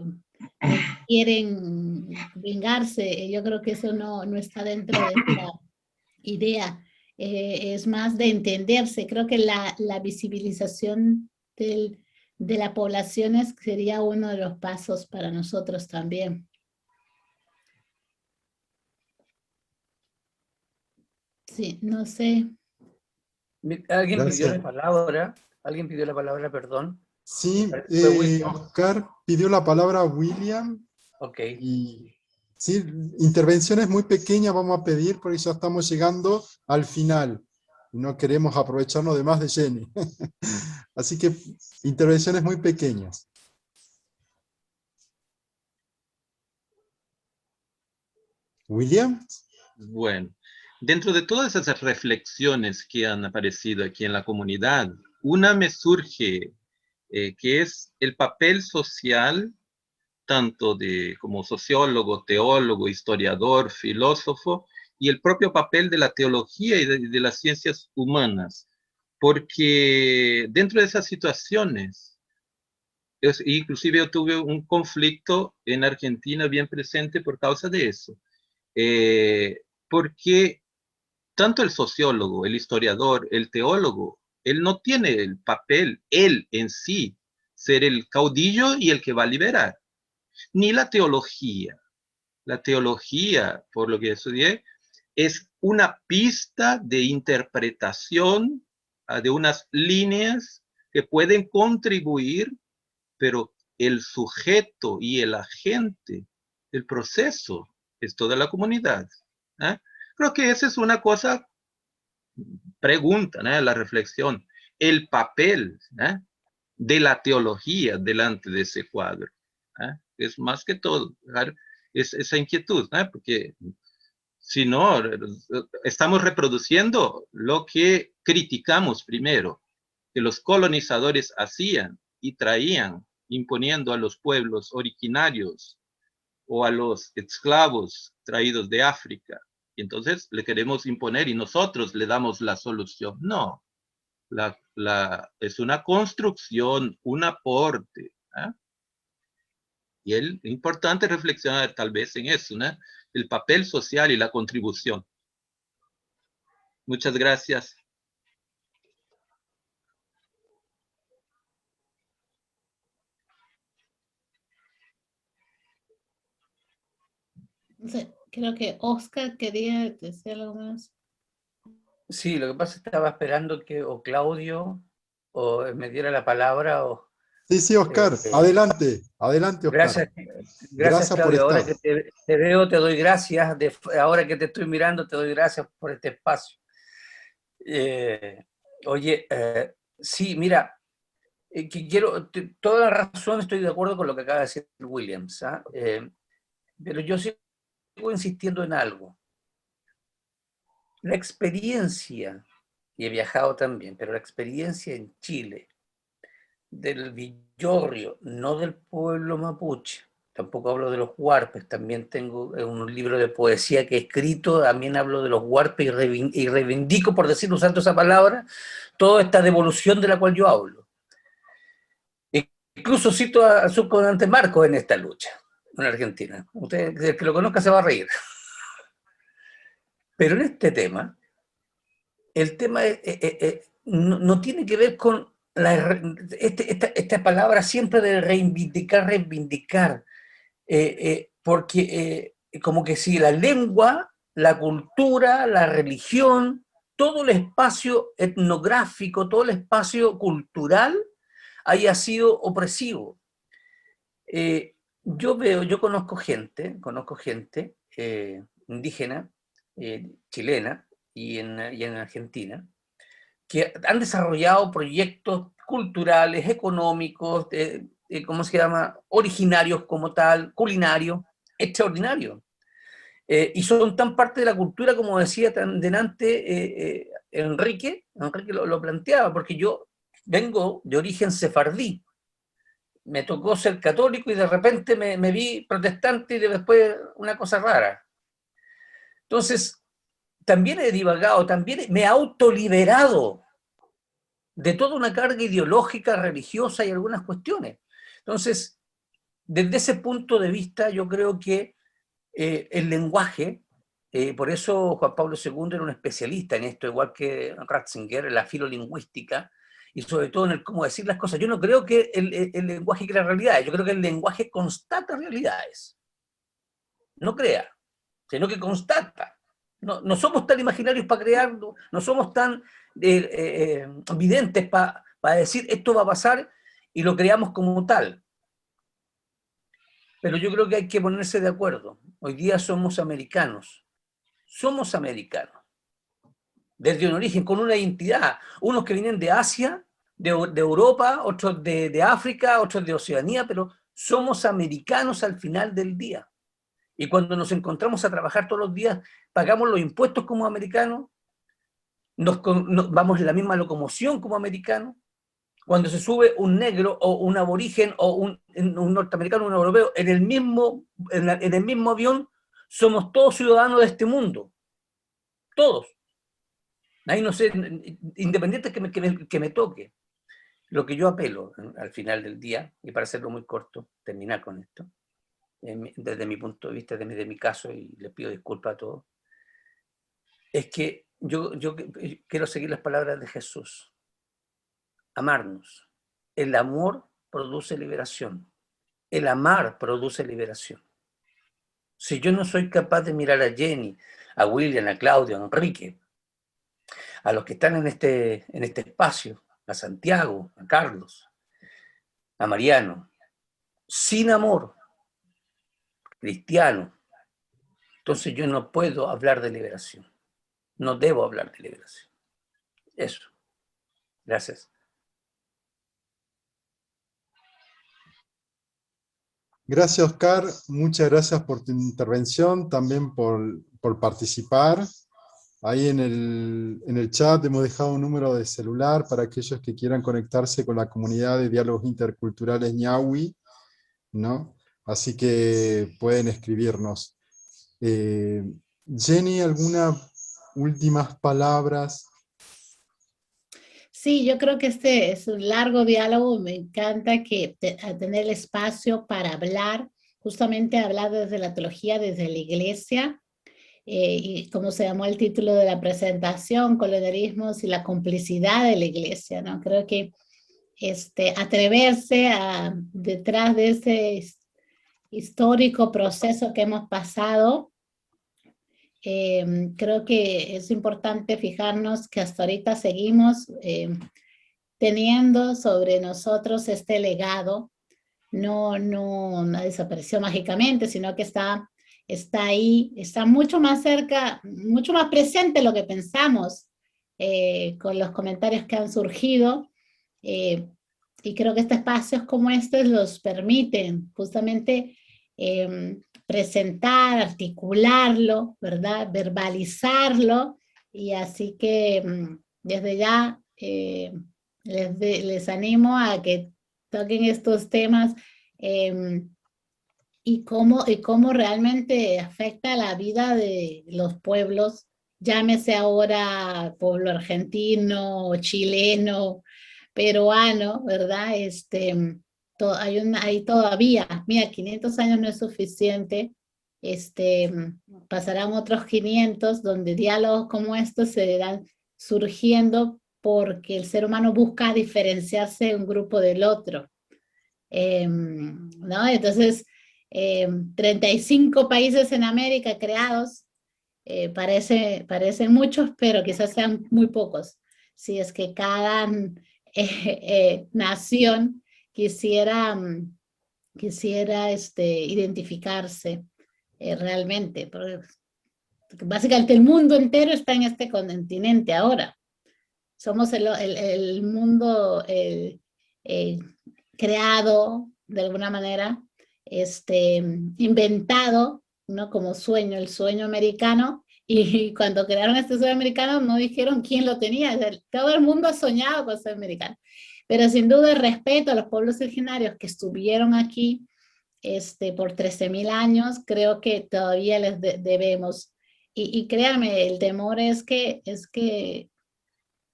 quieren vengarse. Yo creo que eso no está dentro de esta idea. Es más de entenderse. Creo que la visibilización de la población sería uno de los pasos para nosotros también. Sí, no sé. Alguien pidió Gracias. la palabra. Alguien pidió la palabra, perdón. Sí, Fue William. Oscar pidió la palabra a William. Ok. Y sí, intervenciones muy pequeñas vamos a pedir porque ya estamos llegando al final. No queremos aprovecharnos de más de Jenny. Así que intervenciones muy pequeñas. William. Bueno, dentro de todas esas reflexiones que han aparecido aquí en la comunidad, una me surge que es el papel social, tanto como sociólogo, teólogo, historiador, filósofo, y el propio papel de la teología y de las ciencias humanas. Porque dentro de esas situaciones, inclusive yo tuve un conflicto en Argentina bien presente por causa de eso. Porque tanto el sociólogo, el historiador, el teólogo, él no tiene el papel, él en sí, ser el caudillo y el que va a liberar, ni la teología. La teología, por lo que estudié, es una pista de interpretación de unas líneas que pueden contribuir, pero el sujeto y el agente, el proceso, es toda la comunidad. ¿eh? Creo que esa es una cosa, pregunta, la reflexión, el papel de la teología delante de ese cuadro. Es más que todo, es esa inquietud, porque si no, estamos reproduciendo lo que criticamos primero, que los colonizadores hacían y traían, imponiendo a los pueblos originarios o a los esclavos traídos de África. Y entonces le queremos imponer y nosotros le damos la solución. No, es una construcción, un aporte. Y es importante reflexionar tal vez en eso, el papel social y la contribución. Muchas gracias. Entonces, creo que Oscar quería decir algo más. Sí, lo que pasa es que estaba esperando que o Claudio o me diera la palabra o... Sí, Oscar, adelante, adelante, Oscar. Gracias, Gracias por Claudio. Ahora estar. que te veo, te doy gracias. Ahora que te estoy mirando, te doy gracias por este espacio. Oye, sí, mira, toda la razón, estoy de acuerdo con lo que acaba de decir Williams, ¿ah? Pero yo sigo insistiendo en algo. La experiencia, y he viajado también, pero la experiencia en Chile del Villorrio, no del pueblo mapuche, tampoco hablo de los huarpes, también tengo un libro de poesía que he escrito, también hablo de los huarpes y reivindico, por decir, usando esa palabra, toda esta devolución de la cual yo hablo. Incluso cito al subcomandante Marcos en esta lucha, en Argentina. Usted, el que lo conozca se va a reír. Pero en este tema, el tema no tiene que ver con esta palabra siempre de reivindicar, porque como que si la lengua, la cultura, la religión, todo el espacio etnográfico, todo el espacio cultural haya sido opresivo. Yo conozco gente indígena, chilena y en Argentina, que han desarrollado proyectos culturales, económicos, ¿cómo se llama? Originarios como tal, culinarios, extraordinarios. Y son tan parte de la cultura, como decía delante Enrique lo planteaba, porque yo vengo de origen sefardí, me tocó ser católico y de repente me vi protestante y después una cosa rara. Entonces, también he divagado, también me he autoliberado de toda una carga ideológica, religiosa y algunas cuestiones. Entonces, desde ese punto de vista, yo creo que el lenguaje, por eso Juan Pablo II era un especialista en esto, igual que Ratzinger, en la filolingüística, y sobre todo en el cómo decir las cosas. Yo no creo que el lenguaje crea realidades, yo creo que el lenguaje constata realidades. No crea, sino que constata. No somos tan imaginarios para crearlo, no somos tan videntes para decir esto va a pasar y lo creamos como tal. Pero yo creo que hay que ponerse de acuerdo. Hoy día somos americanos, desde un origen, con una identidad. Unos que vienen de Asia, de Europa, otros de África, otros de Oceanía, pero somos americanos al final del día. Y cuando nos encontramos a trabajar todos los días, pagamos los impuestos como americanos, vamos en la misma locomoción como americanos. Cuando se sube un negro o un aborigen o un norteamericano o un europeo en el mismo avión, somos todos ciudadanos de este mundo. Todos. Ahí no sé, independiente que me toque. Lo que yo apelo al final del día, y para hacerlo muy corto, terminar con esto, desde mi punto de vista, de mi caso, y les pido disculpas a todos, es que yo quiero seguir las palabras de Jesús. Amarnos. El amor produce liberación. El amar produce liberación. Si yo no soy capaz de mirar a Jenny, a William, a Claudio, a Enrique, a los que están en este espacio, a Santiago, a Carlos, a Mariano, sin amor cristiano, entonces yo no puedo hablar de liberación. No debo hablar de liberación. Eso. Gracias. Gracias, Oscar. Muchas gracias por tu intervención, también por participar. Ahí en el chat hemos dejado un número de celular para aquellos que quieran conectarse con la comunidad de diálogos interculturales ñahui, ¿no? Así que pueden escribirnos. Jenny, ¿algunas últimas palabras? Sí, yo creo que este es un largo diálogo. Me encanta tener el espacio para hablar, justamente hablar desde la teología, desde la iglesia, y como se llamó el título de la presentación, colonialismos y la complicidad de la iglesia, ¿no? Creo que atreverse detrás de ese histórico proceso que hemos pasado, Creo que es importante fijarnos que hasta ahorita seguimos teniendo sobre nosotros este legado. No desapareció mágicamente, sino que está ahí, está mucho más cerca, mucho más presente de lo que pensamos con los comentarios que han surgido. Y creo que estos espacios como estos los permiten justamente presentar, articularlo, ¿verdad? Verbalizarlo, y así que desde ya les animo a que toquen estos temas y cómo realmente afecta la vida de los pueblos, llámese ahora pueblo argentino, chileno, peruano, ¿verdad? Hay todavía, mira, 500 años no es suficiente, pasarán otros 500 donde diálogos como estos se irán surgiendo porque el ser humano busca diferenciarse de un grupo del otro. ¿No? Entonces, 35 países en América creados, parecen muchos, pero quizás sean muy pocos. Si es que cada nación quisiera identificarse realmente, porque básicamente el mundo entero está en este continente ahora. Somos el mundo creado de alguna manera, inventado, ¿no? Como sueño, el sueño americano, y cuando crearon este sueño americano no dijeron quién lo tenía. Todo el mundo ha soñado con ser americano, pero sin duda el respeto a los pueblos originarios que estuvieron aquí por 13.000 años, creo que todavía les debemos. Y créanme, el temor es que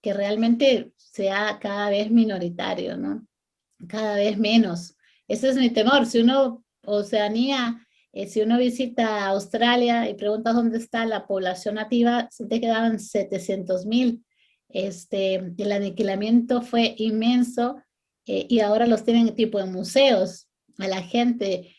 realmente sea cada vez minoritario, ¿no? Cada vez menos. Ese es mi temor. Si uno, Oceanía, si uno visita Australia y pregunta dónde está la población nativa, se te quedaban 700.000. El aniquilamiento fue inmenso y ahora los tienen tipo en museos. A la gente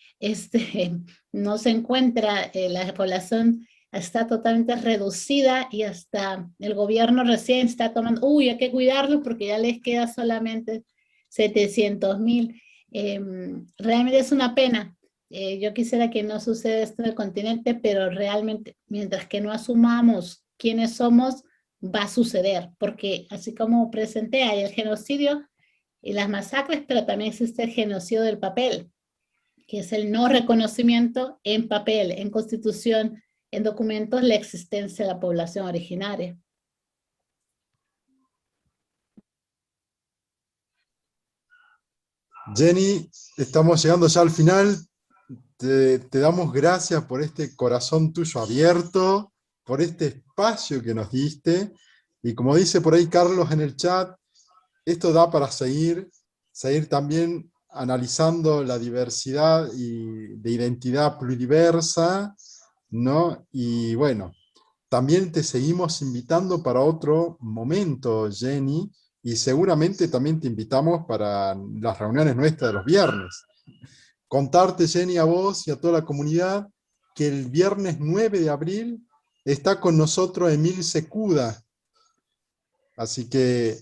no se encuentra, la población está totalmente reducida y hasta el gobierno recién está tomando, hay que cuidarlos porque ya les queda solamente 700.000. Realmente es una pena. Yo quisiera que no suceda esto en el continente, pero realmente mientras que no asumamos quiénes somos, va a suceder, porque así como presenté, hay el genocidio y las masacres, pero también existe el genocidio del papel, que es el no reconocimiento en papel, en constitución, en documentos, la existencia de la población originaria. Jenny, estamos llegando ya al final. Te damos gracias por este corazón tuyo abierto, por este espacio que nos diste. Y como dice por ahí Carlos en el chat, esto da para seguir también analizando la diversidad de identidad pluriversa, ¿no? Y bueno, también te seguimos invitando para otro momento, Jenny, y seguramente también te invitamos para las reuniones nuestras de los viernes. Contarte, Jenny, a vos y a toda la comunidad, que el viernes 9 de abril está con nosotros Emil Secuda. Así que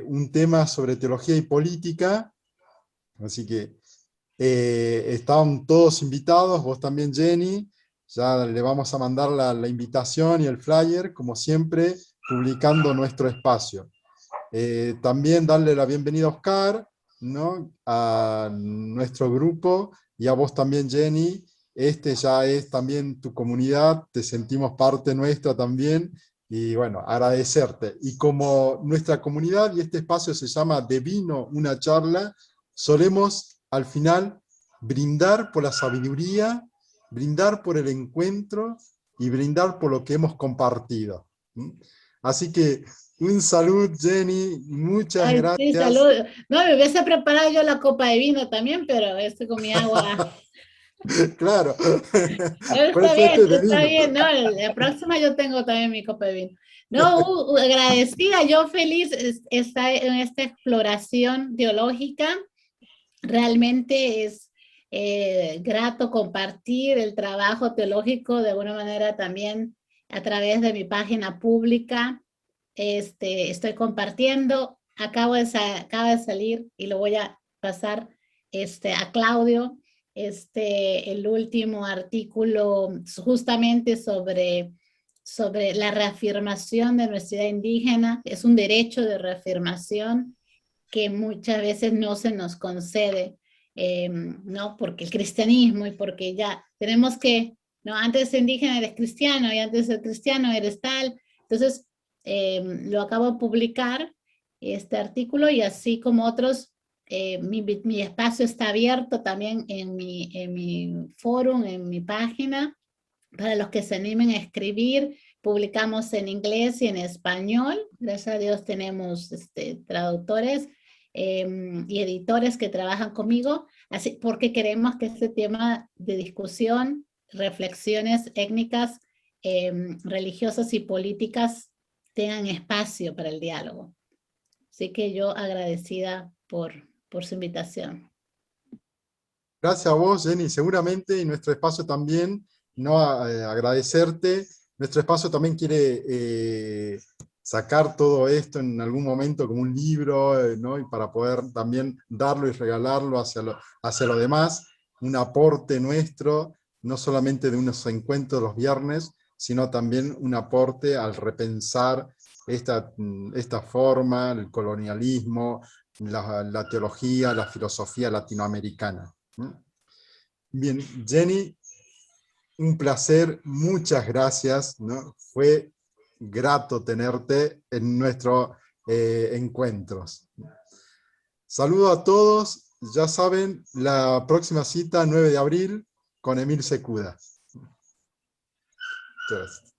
un tema sobre teología y política. Así que están todos invitados, vos también, Jenny. Ya le vamos a mandar la invitación y el flyer, como siempre, publicando nuestro espacio. También darle la bienvenida a Oscar, ¿no? A nuestro grupo, y a vos también, Jenny. Ya es también tu comunidad, te sentimos parte nuestra también, y bueno, agradecerte. Y como nuestra comunidad y este espacio se llama De Vino una Charla, solemos al final brindar por la sabiduría, brindar por el encuentro y brindar por lo que hemos compartido. Así que un salud, Jenny, muchas gracias. Sí, salud. No, me hubiese preparado yo la copa de vino también, pero con mi agua. Claro. Está bien, no, la próxima yo tengo también mi copa de vino. No, agradecida, yo feliz en esta exploración teológica. Realmente grato compartir el trabajo teológico de alguna manera también a través de mi página pública. Estoy compartiendo, acaba de salir y lo voy a pasar a Claudio, el último artículo justamente sobre la reafirmación de nuestra identidad indígena. Es un derecho de reafirmación que muchas veces no se nos concede, ¿no? Porque el cristianismo y porque ya tenemos que, ¿no? Antes de ser indígena eres cristiano y antes de ser cristiano eres tal. Entonces, lo acabo de publicar, este artículo, y así como otros, mi espacio está abierto también en mi foro, en mi página, para los que se animen a escribir. Publicamos en inglés y en español. Gracias a Dios tenemos traductores y editores que trabajan conmigo, así, porque queremos que este tema de discusión, reflexiones étnicas, religiosas y políticas tengan espacio para el diálogo. Así que yo agradecida por su invitación. Gracias a vos, Jenny, seguramente, y nuestro espacio también, no agradecerte. Nuestro espacio también quiere sacar todo esto en algún momento como un libro, ¿no? Y para poder también darlo y regalarlo hacia lo demás, un aporte nuestro, no solamente de unos encuentros los viernes, sino también un aporte al repensar esta forma, el colonialismo, la teología, la filosofía latinoamericana. Bien, Jenny, un placer, muchas gracias, ¿no? Fue grato tenerte en nuestros encuentros. Saludo a todos, ya saben, la próxima cita 9 de abril con Emil Secuda. Muchas gracias.